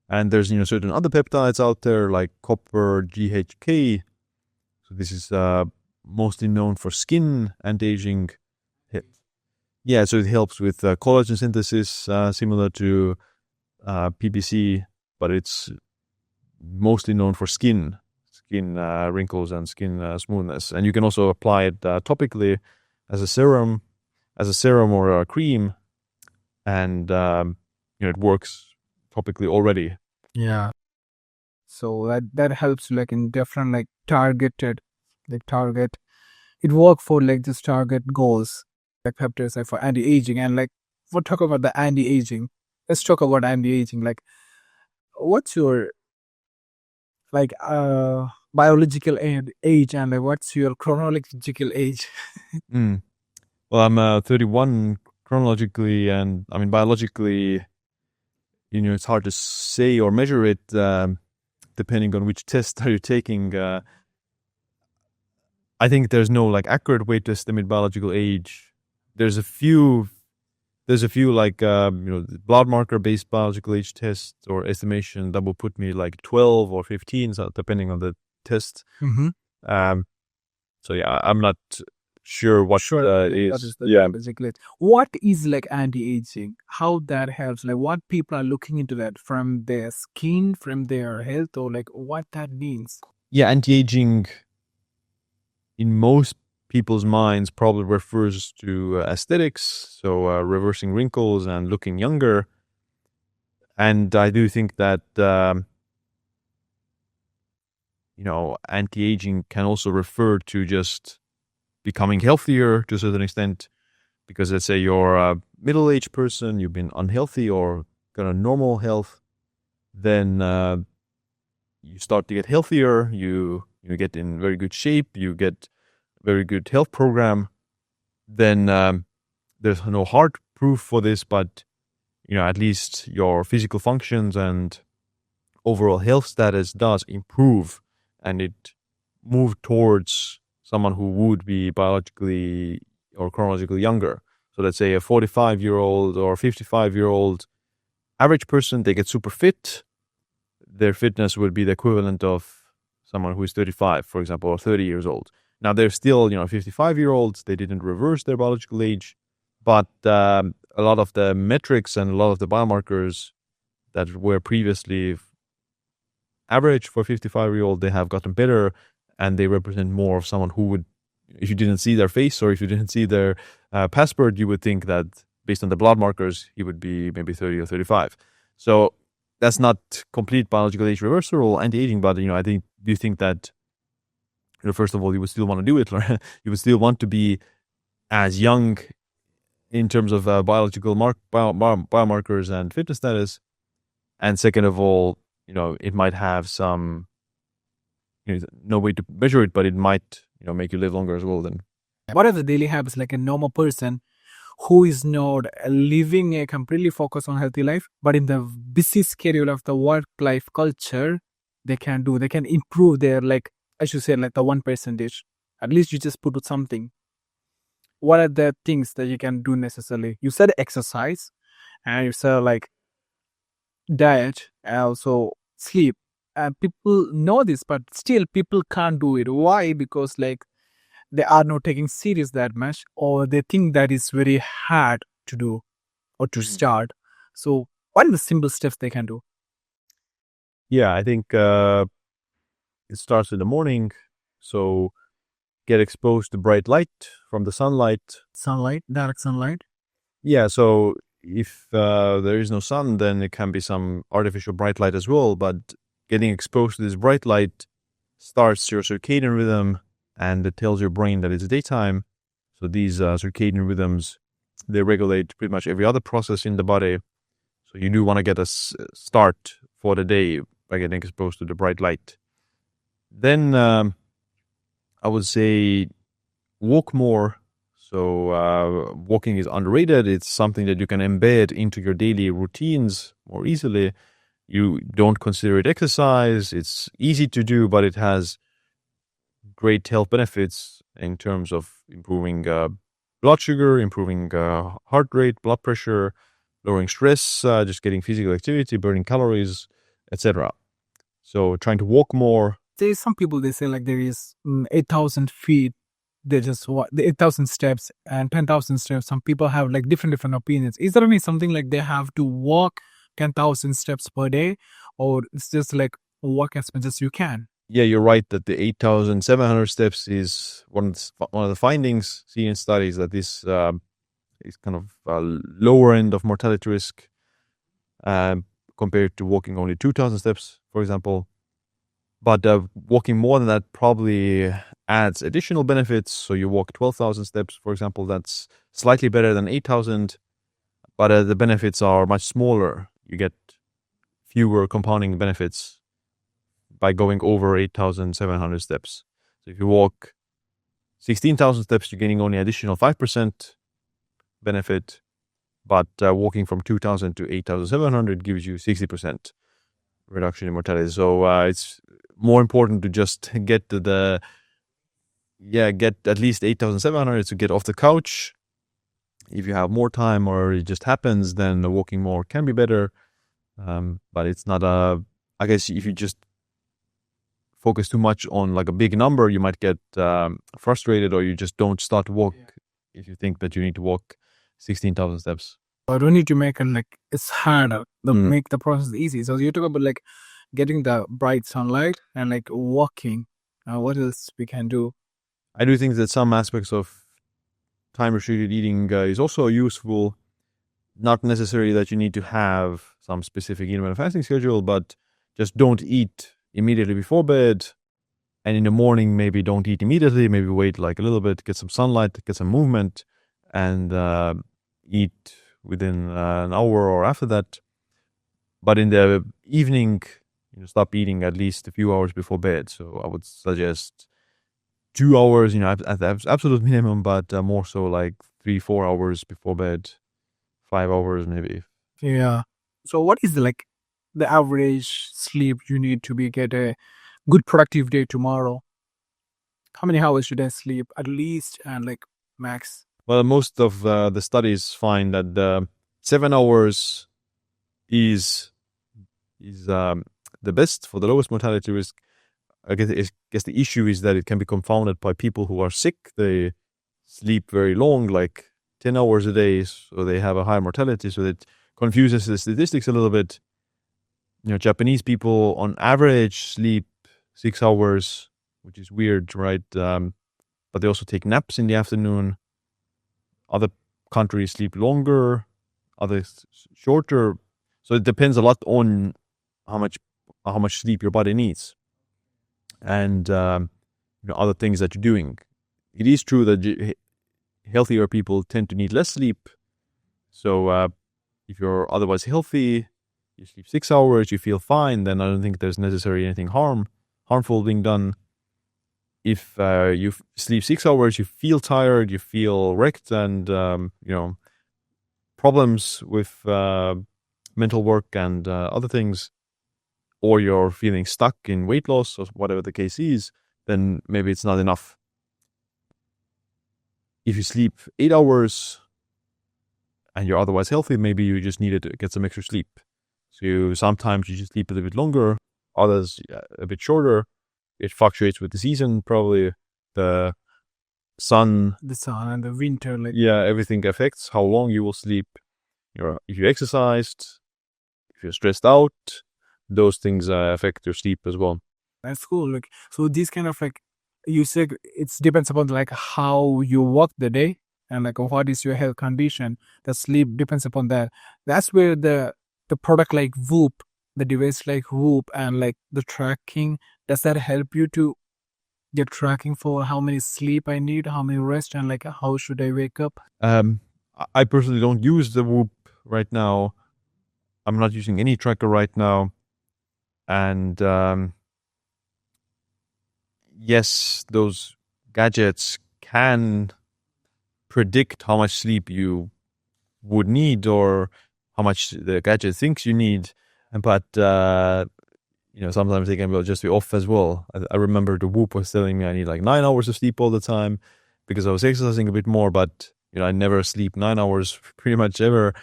A: And there's certain other peptides out there like copper GHK. So this is mostly known for skin anti-aging. Yeah, so it helps with collagen synthesis, similar to PPC, but it's mostly known for skin wrinkles and skin smoothness. And you can also apply it topically as a serum or a cream, and it works topically already.
C: Yeah. So that helps like in different like targeted target. It work for like just target goals like peptides like for anti-aging. And like we'll talk about the anti-aging. Let's talk about anti-aging. Like what's your like biological age, and like what's your chronological age?
A: Mm. Well, I'm 31 chronologically, and I mean biologically. It's hard to say or measure it depending on which test are you taking. I think there's no like accurate way to estimate biological age. There's a few. There's a few like blood marker based biological age tests or estimation that will put me like 12 or 15, so depending on the test.
C: Mm-hmm.
A: Um, so yeah, I'm not sure what
C: Sure,
A: it
C: that
A: is.
C: is the
A: Yeah,
C: basically it. What is like anti-aging? How that helps? Like what people are looking into that from their skin, from their health, or like what that means?
A: yeah, anti-aging in most people's minds probably refers to aesthetics, so reversing wrinkles and looking younger. And I do think that anti-aging can also refer to just becoming healthier to a certain extent. Because let's say you're a middle-aged person, you've been unhealthy or got a normal health, then you start to get healthier. You get in very good shape. You get very good health program. Then there's no hard proof for this, but at least your physical functions and overall health status does improve, and it moved towards someone who would be biologically or chronologically younger. So let's say a 45-year-old or 55-year-old average person, they get super fit. Their fitness would be the equivalent of someone who is 35, for example, or 30 years old. Now they're still, 55-year-olds. They didn't reverse their biological age, but a lot of the metrics and a lot of the biomarkers that were previously average for 55-year-old, they have gotten better, and they represent more of someone who would, if you didn't see their face or if you didn't see their passport, you would think that based on the blood markers, he would be maybe 30 or 35. So that's not complete biological age reversal or anti-aging, but I do you think that first of all, you would still want to do it. You would still want to be as young in terms of biological biomarkers and fitness status. And second of all, it might have some, no way to measure it, but it might, make you live longer as well. Then,
C: What are the daily habits like a normal person who is not living a completely focused on healthy life, but in the busy schedule of the work life culture, they can improve their, like, I should say, like the 1%. At least you just put something. What are the things that you can do necessarily? You said exercise, and you said like diet, and also sleep. And people know this, but still people can't do it. Why? Because like they are not taking serious that much, or they think that is very hard to do or to start. So what are the simple steps they can do?
A: yeah, I think it starts in the morning. So get exposed to bright light from the sunlight.
C: Sunlight, direct sunlight.
A: Yeah, so if there is no sun, then it can be some artificial bright light as well. But getting exposed to this bright light starts your circadian rhythm, and it tells your brain that it's daytime. So these circadian rhythms, they regulate pretty much every other process in the body. So you do want to get a start for the day by getting exposed to the bright light. Then I would say walk more. So walking is underrated. It's something that you can embed into your daily routines more easily. You don't consider it exercise. It's easy to do, but it has great health benefits in terms of improving blood sugar, improving heart rate, blood pressure, lowering stress, just getting physical activity, burning calories, etc. So trying to walk more.
C: There's some people, they say like there is 8,000 feet. They just the 8,000 steps and 10,000 steps. Some people have like different opinions. Is there any something like they have to walk 10,000 steps per day, or it's just like walk as much as you can?
A: Yeah, you're right that the 8,700 steps is one of the findings seen in studies, that this is kind of lower end of mortality risk compared to walking only 2,000 steps, for example. But walking more than that probably adds additional benefits. So you walk 12,000 steps, for example, that's slightly better than 8,000, but the benefits are much smaller. You get fewer compounding benefits by going over 8,700 steps. So if you walk 16,000 steps, you're getting only additional 5% benefit, but walking from 2,000 to 8,700 gives you 60% reduction in mortality. So it's more important to just get at least 8,700 to get off the couch. If you have more time or it just happens, then walking more can be better. But it's not I guess if you just focus too much on like a big number, you might get frustrated, or you just don't start to walk if you think that you need to walk 16,000 steps.
C: I don't need to make it like it's harder to make the process easy. So you talk about like getting the bright sunlight and like walking. What else we can do?
A: I do think that some aspects of time restricted eating is also useful. Not necessarily that you need to have some specific intermittent fasting schedule, but just don't eat immediately before bed. And in the morning, maybe don't eat immediately. Maybe wait like a little bit, get some sunlight, get some movement, and eat within an hour or after that. But in the evening, stop eating at least a few hours before bed. So I would suggest 2 hours, at the absolute minimum, but more so like 3-4 hours before bed, 5 hours maybe.
C: Yeah. So what is the average sleep you need to get a good productive day tomorrow? How many hours should I sleep at least and like max?
A: Well, most of the studies find that 7 hours is the best for the lowest mortality risk. I guess the issue is that it can be confounded by people who are sick. They sleep very long, like 10 hours a day, so they have a higher mortality. So it confuses the statistics a little bit. Japanese people on average sleep 6 hours, which is weird, right? But they also take naps in the afternoon. Other countries sleep longer, others shorter. So it depends a lot on how much sleep your body needs, and other things that you're doing. It is true that healthier people tend to need less sleep. So if you're otherwise healthy, you sleep 6 hours, you feel fine, then I don't think there's necessarily anything harmful being done. If you sleep 6 hours, you feel tired, you feel wrecked, and problems with mental work and other things, or you're feeling stuck in weight loss or whatever the case is, then maybe it's not enough. If you sleep 8 hours and you're otherwise healthy, maybe you just needed to get some extra sleep. So sometimes you just sleep a little bit longer, others a bit shorter. It fluctuates with the season, probably the sun.
C: The sun and the winter.
A: Everything affects how long you will sleep. If you exercised, if you're stressed out, those things affect your sleep as well.
C: That's cool. So this kind of you said it depends upon how you work the day and what is your health condition. The sleep depends upon that. That's where the product like Whoop, the device like Whoop, and the tracking, does that help you to get tracking for how many sleep I need, how many rest, and how should I wake up?
A: I personally don't use the Whoop right now. I'm not using any tracker right now. And yes, those gadgets can predict how much sleep you would need or how much the gadget thinks you need. But, sometimes they can just be off as well. I remember the Whoop was telling me I need 9 hours of sleep all the time because I was exercising a bit more, but, I never sleep 9 hours pretty much ever.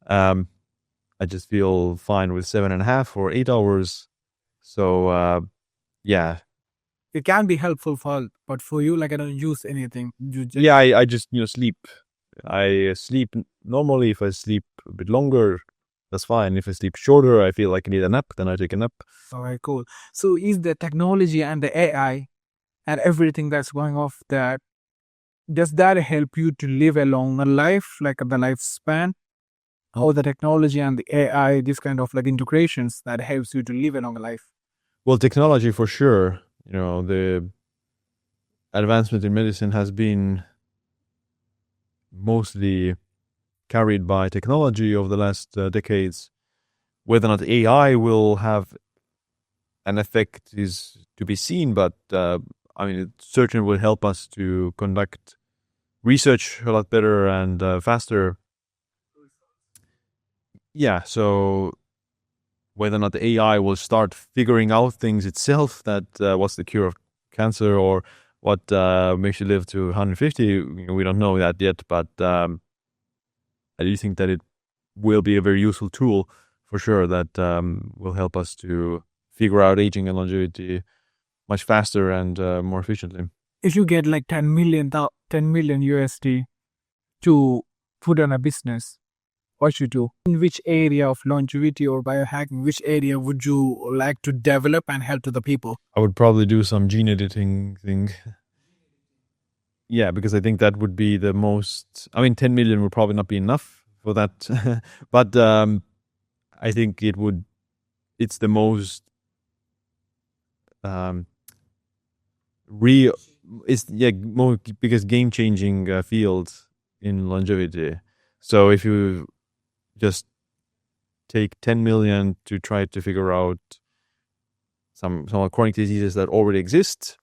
A: I just feel fine with 7.5 or 8 hours. So, yeah.
C: It can be helpful but for you, I don't use anything.
A: I just, sleep. I sleep normally. If I sleep a bit longer, that's fine. If I sleep shorter, I feel like I need a nap, then I take a nap.
C: All right, cool. So is the technology and the AI and everything that's going off that, does that help you to live a longer life, the lifespan? Or the technology and the AI, this kind of integrations that helps you to live a longer life?
A: Well, technology for sure. The advancement in medicine has been mostly carried by technology over the last decades. Whether or not AI will have an effect is to be seen, but it certainly will help us to conduct research a lot better and faster. Yeah, so whether or not the AI will start figuring out things itself, that what's the cure of cancer or what makes you live to 150, we don't know that yet, but I do think that it will be a very useful tool for sure that will help us to figure out aging and longevity much faster and more efficiently.
C: If you get like 10 million USD to put on a business, what you do? In which area of longevity or biohacking, which area would you like to develop and help to the people?
A: I would probably do some gene editing thing. Yeah, because I think that would be the most. 10 million would probably not be enough for that, but I think it would. It's the most real. It's more biggest game changing field in longevity. So if you just take 10 million to try to figure out some chronic diseases that already exist,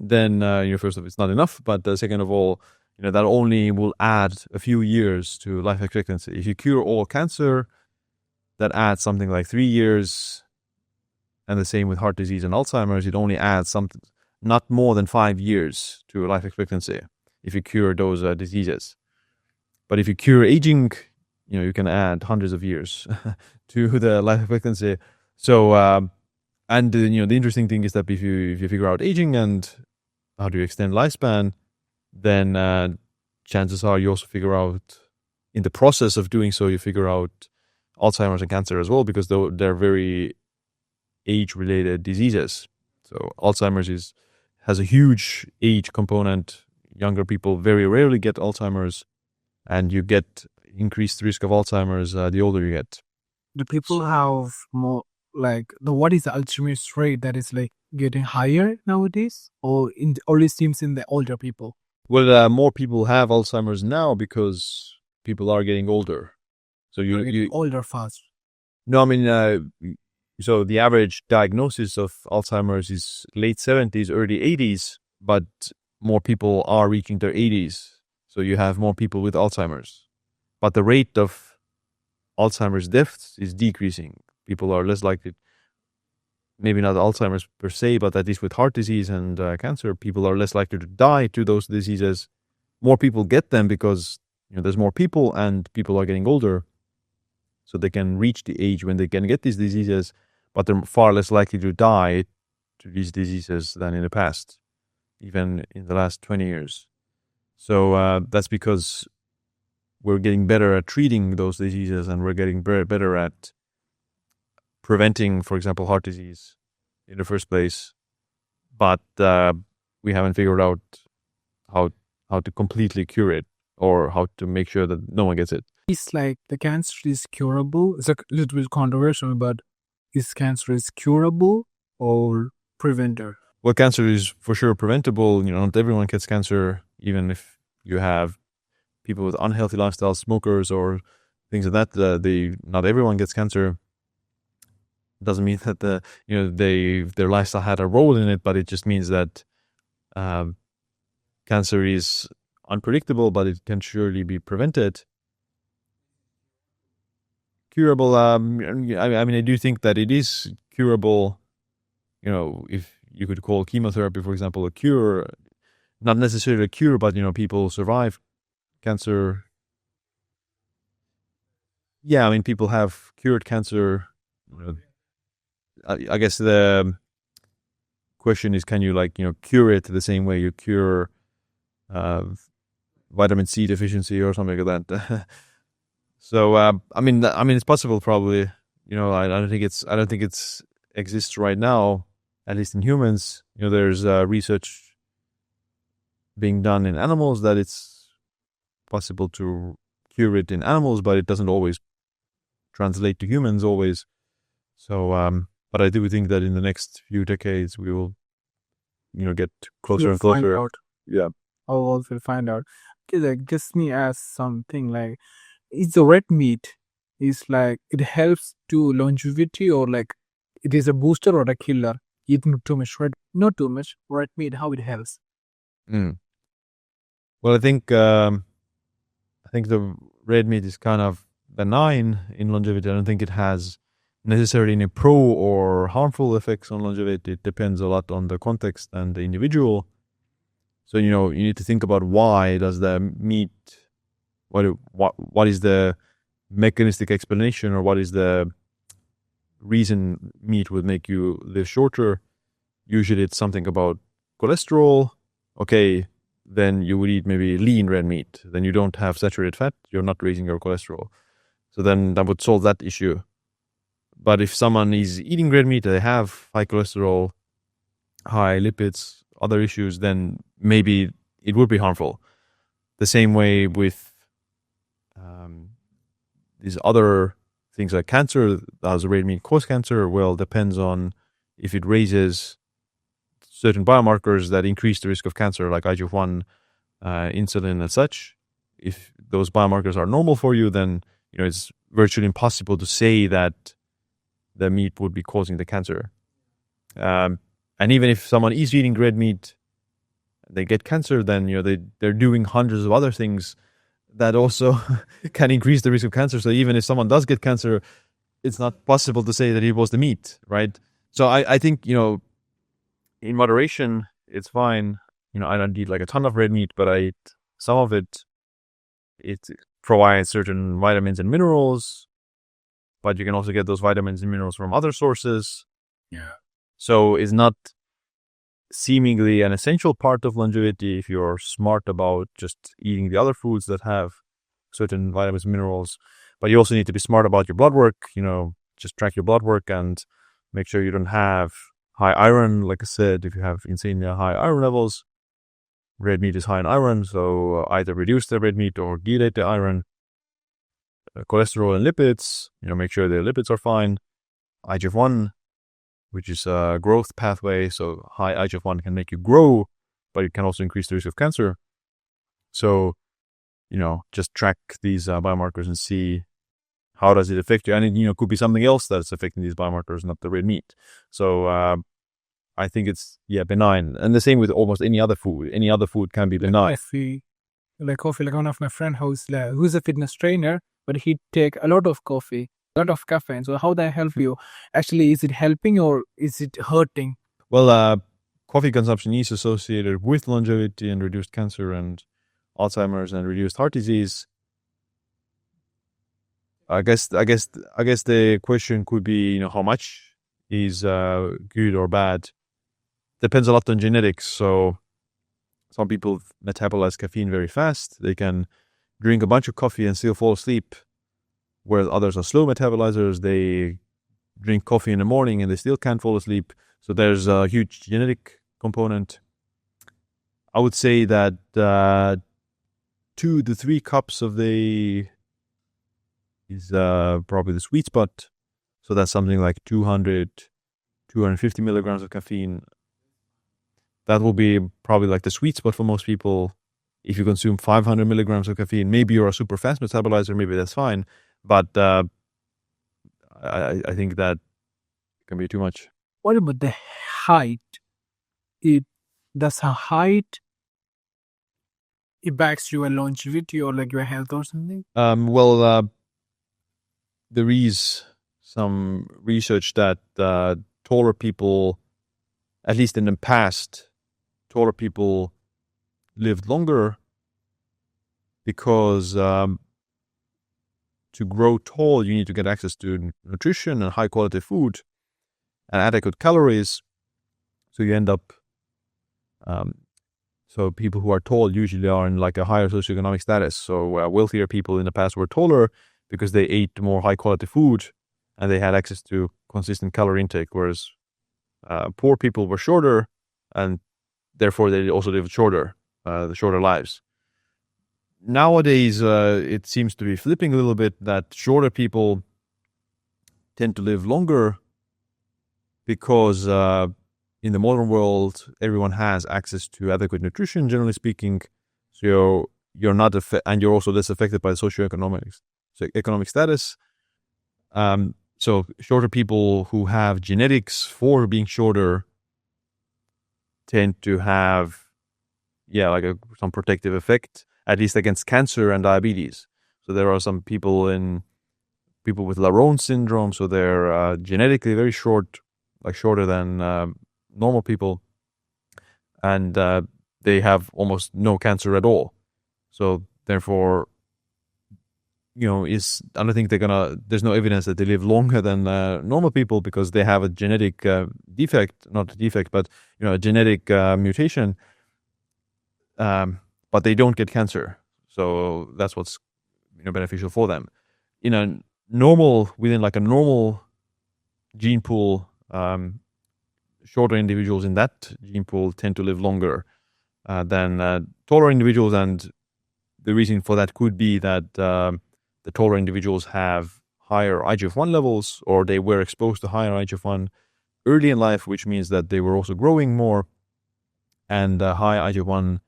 A: then first of all, it's not enough. But second of all, that only will add a few years to life expectancy. If you cure all cancer, that adds something like 3 years, and the same with heart disease and Alzheimer's. It only adds something not more than 5 years to life expectancy if you cure those diseases. But if you cure aging, you can add hundreds of years to the life expectancy. So, and the interesting thing is that if you figure out aging and how do you extend lifespan, then chances are you also figure out, in the process of doing so, you figure out Alzheimer's and cancer as well, because they're very age-related diseases. So Alzheimer's has a huge age component. Younger people very rarely get Alzheimer's, and you get increased risk of Alzheimer's the older you get.
C: Do people have more what is the Alzheimer's rate that is like getting higher nowadays, or only seems in the older people?
A: Well, more people have Alzheimer's now because people are getting older. So you
C: older fast.
A: No, so the average diagnosis of Alzheimer's is late 70s, early 80s, but more people are reaching their 80s. So you have more people with Alzheimer's. But the rate of Alzheimer's deaths is decreasing. People are less likely, maybe not Alzheimer's per se, but at least with heart disease and cancer, people are less likely to die to those diseases. More people get them because there's more people and people are getting older. So they can reach the age when they can get these diseases, but they're far less likely to die to these diseases than in the past, even in the last 20 years. So that's because we're getting better at treating those diseases, and we're getting better at preventing, for example, heart disease in the first place. But we haven't figured out how to completely cure it, or how to make sure that no one gets it.
C: It's like the cancer is curable. It's a little bit controversial, but is cancer is curable or preventer?
A: Well, cancer is for sure preventable. Not everyone gets cancer, even if you have people with unhealthy lifestyles, smokers or things like that. Not everyone gets cancer. Doesn't mean that their lifestyle had a role in it, but it just means that cancer is unpredictable, but it can surely be prevented. Curable. I do think that it is curable. If you could call chemotherapy, for example, a cure, not necessarily a cure, but people survive cancer. Yeah, people have cured cancer. I guess the question is, can you cure it the same way you cure vitamin C deficiency or something like that? So it's possible, probably. I don't think it's exists right now, at least in humans. There's research being done in animals that it's possible to cure it in animals, but it doesn't always translate to humans always. So But I do think that in the next few decades, we will, get closer
C: You'll
A: and
C: find
A: closer.
C: out.
A: Yeah.
C: Our world will find out. Okay, like, just me ask something like, is the red meat is like it helps to longevity or like it is a booster or a killer? Eating too much red, not too much red meat, how it helps?
A: Mm. Well, I think the red meat is kind of benign in longevity. I don't think it has necessarily any pro or harmful effects on longevity. It depends a lot on the context and the individual. So you need to think about why does the meat, what is the mechanistic explanation, or what is the reason meat would make you live shorter. Usually it's something about cholesterol. Okay, then you would eat maybe lean red meat. Then you don't have saturated fat. You're not raising your cholesterol. So then that would solve that issue. But if someone is eating red meat, they have high cholesterol, high lipids, other issues, then maybe it would be harmful. The same way with these other things like cancer. Does red meat cause cancer? Well, depends on if it raises certain biomarkers that increase the risk of cancer, like IGF-1, insulin, and such. If those biomarkers are normal for you, then it's virtually impossible to say that the meat would be causing the cancer. And even if someone is eating red meat, they get cancer, then they're doing hundreds of other things that also can increase the risk of cancer. So even if someone does get cancer, it's not possible to say that it was the meat, right? So I think in moderation, it's fine. I don't eat like a ton of red meat, but I eat some of it. It provides certain vitamins and minerals, but you can also get those vitamins and minerals from other sources.
C: Yeah.
A: So it's not seemingly an essential part of longevity if you're smart about just eating the other foods that have certain vitamins and minerals. But you also need to be smart about your blood work, just track your blood work and make sure you don't have high iron. Like I said, if you have insanely high iron levels, red meat is high in iron, so either reduce the red meat or delete the iron. Cholesterol and lipids, make sure the lipids are fine. IGF-1, which is a growth pathway, so high IGF-1 can make you grow, but it can also increase the risk of cancer. So, just track these biomarkers and see how does it affect you. And it, could be something else that's affecting these biomarkers, not the red meat. So, I think it's, benign. And the same with almost any other food. Any other food can be benign.
C: Coffee, like one of my friend who's a fitness trainer, but he take a lot of coffee, a lot of caffeine. So how that help you? Actually, is it helping or is it hurting?
A: Well, coffee consumption is associated with longevity and reduced cancer and Alzheimer's and reduced heart disease. I guess the question could be, how much is good or bad. Depends a lot on genetics. So some people metabolize caffeine very fast. They can drink a bunch of coffee and still fall asleep, whereas others are slow metabolizers. They drink coffee in the morning and they still can't fall asleep. So there's a huge genetic component. I would say that 2 to 3 cups of the is probably the sweet spot. So that's something like 250 milligrams of caffeine. That will be probably like the sweet spot for most people. If you consume 500 milligrams of caffeine, maybe you're a super fast metabolizer, maybe that's fine. But I think that can be too much.
C: What about the height? Does a height impacts your longevity or like your health or something?
A: Well, there is some research that taller people, at least in the past, taller people lived longer because to grow tall, you need to get access to nutrition and high quality food and adequate calories. So you end up, so people who are tall usually are in like a higher socioeconomic status. So wealthier people in the past were taller because they ate more high quality food and they had access to consistent calorie intake, whereas poor people were shorter and therefore they also lived shorter, the shorter lives. Nowadays, it seems to be flipping a little bit that shorter people tend to live longer because in the modern world, everyone has access to adequate nutrition, generally speaking. So you're not and you're also less affected by economic status. So shorter people who have genetics for being shorter tend to have, some protective effect, at least against cancer and diabetes. So there are some people with Laron syndrome, so they're genetically very short, like shorter than normal people, and they have almost no cancer at all. So therefore, I don't think there's no evidence that they live longer than normal people because they have a genetic not a defect, but, a genetic mutation, but they don't get cancer. So that's what's, beneficial for them. Within like a normal gene pool, shorter individuals in that gene pool tend to live longer than taller individuals. And the reason for that could be that the taller individuals have higher IGF-1 levels, or they were exposed to higher IGF-1 early in life, which means that they were also growing more. And high IGF-1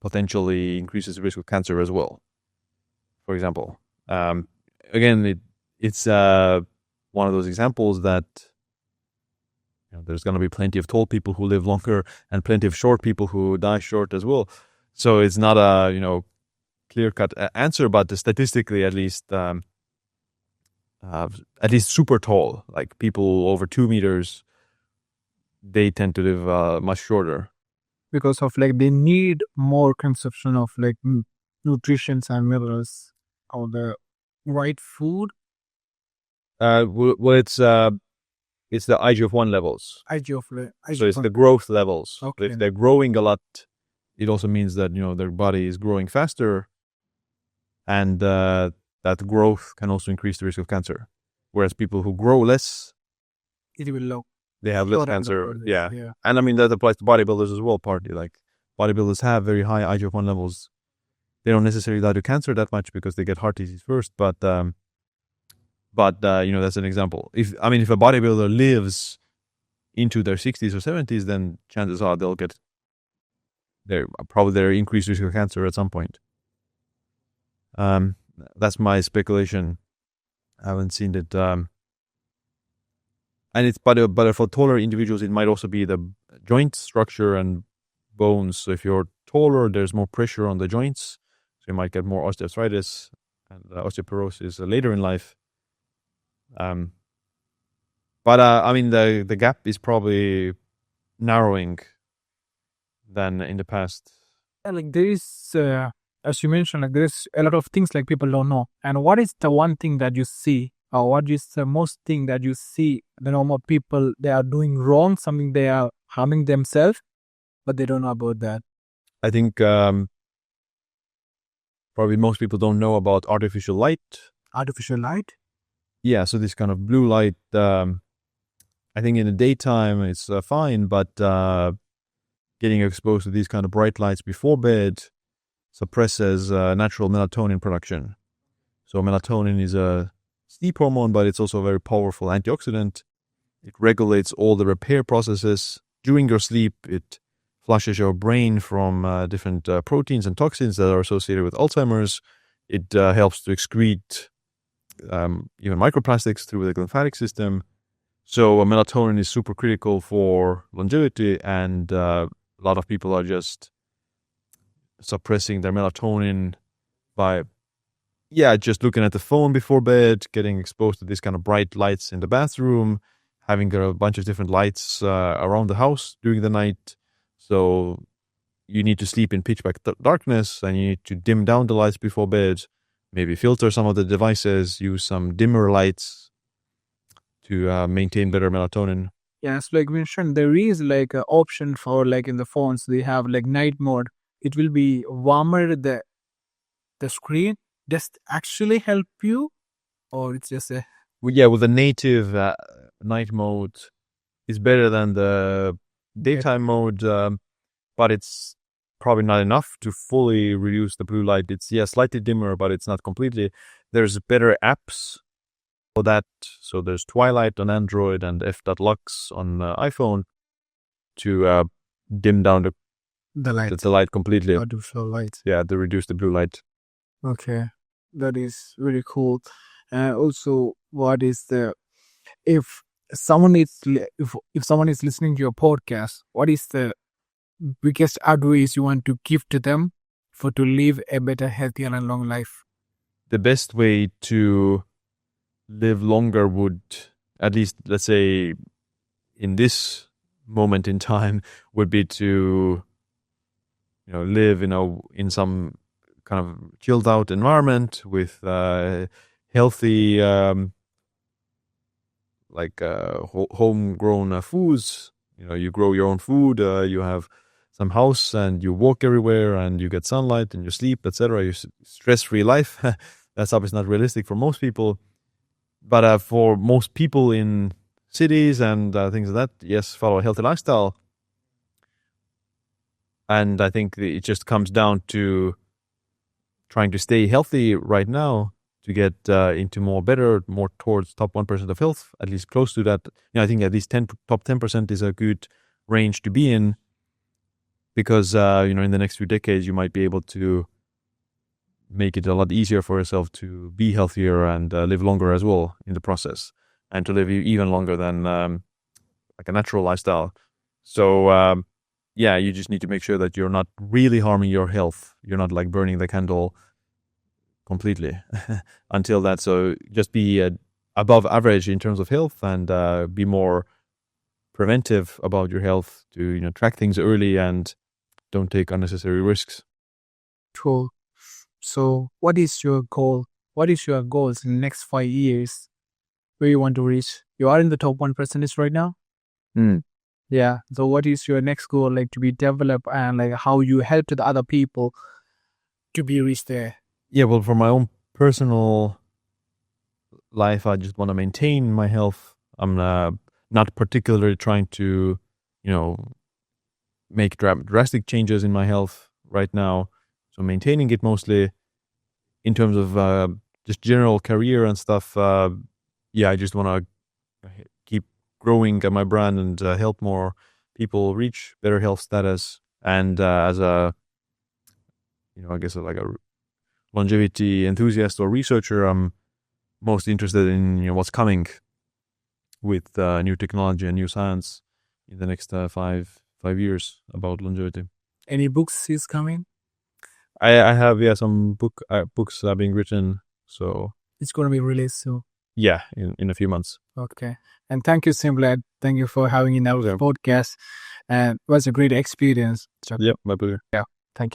A: potentially increases the risk of cancer as well, for example. Again, it's one of those examples that there's going to be plenty of tall people who live longer and plenty of short people who die short as well. So it's not a clear-cut answer, but statistically, at least super tall, like people over 2 meters, they tend to live much shorter
C: because of like they need more consumption of like nutrition and minerals or the right food.
A: Well, it's the IGF-1 levels.
C: IGF-1.
A: So it's the growth levels.
C: Okay.
A: So if they're growing a lot, it also means that their body is growing faster, and that growth can also increase the risk of cancer. Whereas people who grow less,
C: it will low.
A: They have less cancer. Yeah. And I mean, that applies to bodybuilders as well, partly. Like, bodybuilders have very high IGF-1 levels. They don't necessarily die to cancer that much because they get heart disease first, but that's an example. If a bodybuilder lives into their 60s or 70s, then chances are they'll get their increased risk of cancer at some point. That's my speculation. I haven't seen it. And it's but for taller individuals, it might also be the joint structure and bones. So if you're taller, there's more pressure on the joints, so you might get more osteoarthritis and osteoporosis later in life. The gap is probably narrowing than in the past.
C: Yeah, like there is, as you mentioned, like there's a lot of things like people don't know. And what is the one thing that you see, or what is the most thing that you see the normal people they are doing wrong, something they are harming themselves, but they don't know about that?
A: I think probably most people don't know about artificial light.
C: Artificial light?
A: Yeah, so this kind of blue light, I think in the daytime it's fine, but getting exposed to these kind of bright lights before bed suppresses natural melatonin production. So melatonin is a sleep hormone, but it's also a very powerful antioxidant. It regulates all the repair processes during your sleep. It flushes your brain from different proteins and toxins that are associated with Alzheimer's. It helps to excrete even microplastics through the lymphatic system. So melatonin is super critical for longevity, and a lot of people are just suppressing their melatonin by just looking at the phone before bed, getting exposed to these kind of bright lights in the bathroom, having a bunch of different lights around the house during the night. So you need to sleep in pitch black darkness, and you need to dim down the lights before bed, maybe filter some of the devices, use some dimmer lights to maintain better melatonin.
C: Yes, like mentioned, there is like an option for like in the phones, they have like night mode. It will be warmer the screen. Does it actually help you, or it's just a...
A: With the native night mode is better than the daytime mode, but it's probably not enough to fully reduce the blue light. It's slightly dimmer, but it's not completely. There's better apps for that. So there's Twilight on Android and f.lux on iPhone to dim down
C: The light.
A: the light completely.
C: Artificial light.
A: Yeah, to reduce the blue light.
C: Okay, that is really cool. Also, what is the if someone is if someone is listening to your podcast, what is the biggest advice you want to give to them for to live a better, healthier, and long life?
A: The best way to live longer would, at least let's say in this moment in time, would be to live in some kind of chilled out environment with healthy homegrown foods. You grow your own food, you have some house and you walk everywhere and you get sunlight and you sleep, etc. You stress-free life. That's obviously not realistic for most people, but for most people in cities and things like that, yes, follow a healthy lifestyle. And I think it just comes down to trying to stay healthy right now to get into more towards top 1% of health, at least close to that. I think at least top 10% is a good range to be in, because in the next few decades you might be able to make it a lot easier for yourself to be healthier and live longer as well in the process, and to live even longer than like a natural lifestyle. So you just need to make sure that you're not really harming your health. You're not like burning the candle completely until that. So just be above average in terms of health, and be more preventive about your health, to track things early and don't take unnecessary risks.
C: Cool. So what is your goal? What is your goals in the next 5 years? Where you want to reach? You are in the top 1% right now. Yeah. So what is your next goal, like, to be developed, and like how you help to the other people to be reached there?
A: Yeah, well, for my own personal life, I just want to maintain my health. I'm not particularly trying to, make drastic changes in my health right now. So maintaining it mostly. In terms of just general career and stuff, I just want to keep growing my brand and help more people reach better health status. And as a, I guess like a longevity enthusiast or researcher, I'm most interested in what's coming with new technology and new science in the next 5 years about longevity.
C: Any books is coming?
A: I have some books being written, so
C: it's going to be released soon.
A: Yeah, in a few months.
C: Okay, and thank you, Simblad. Thank you for having in our podcast, and it was a great experience.
A: Yep, my pleasure.
C: Yeah.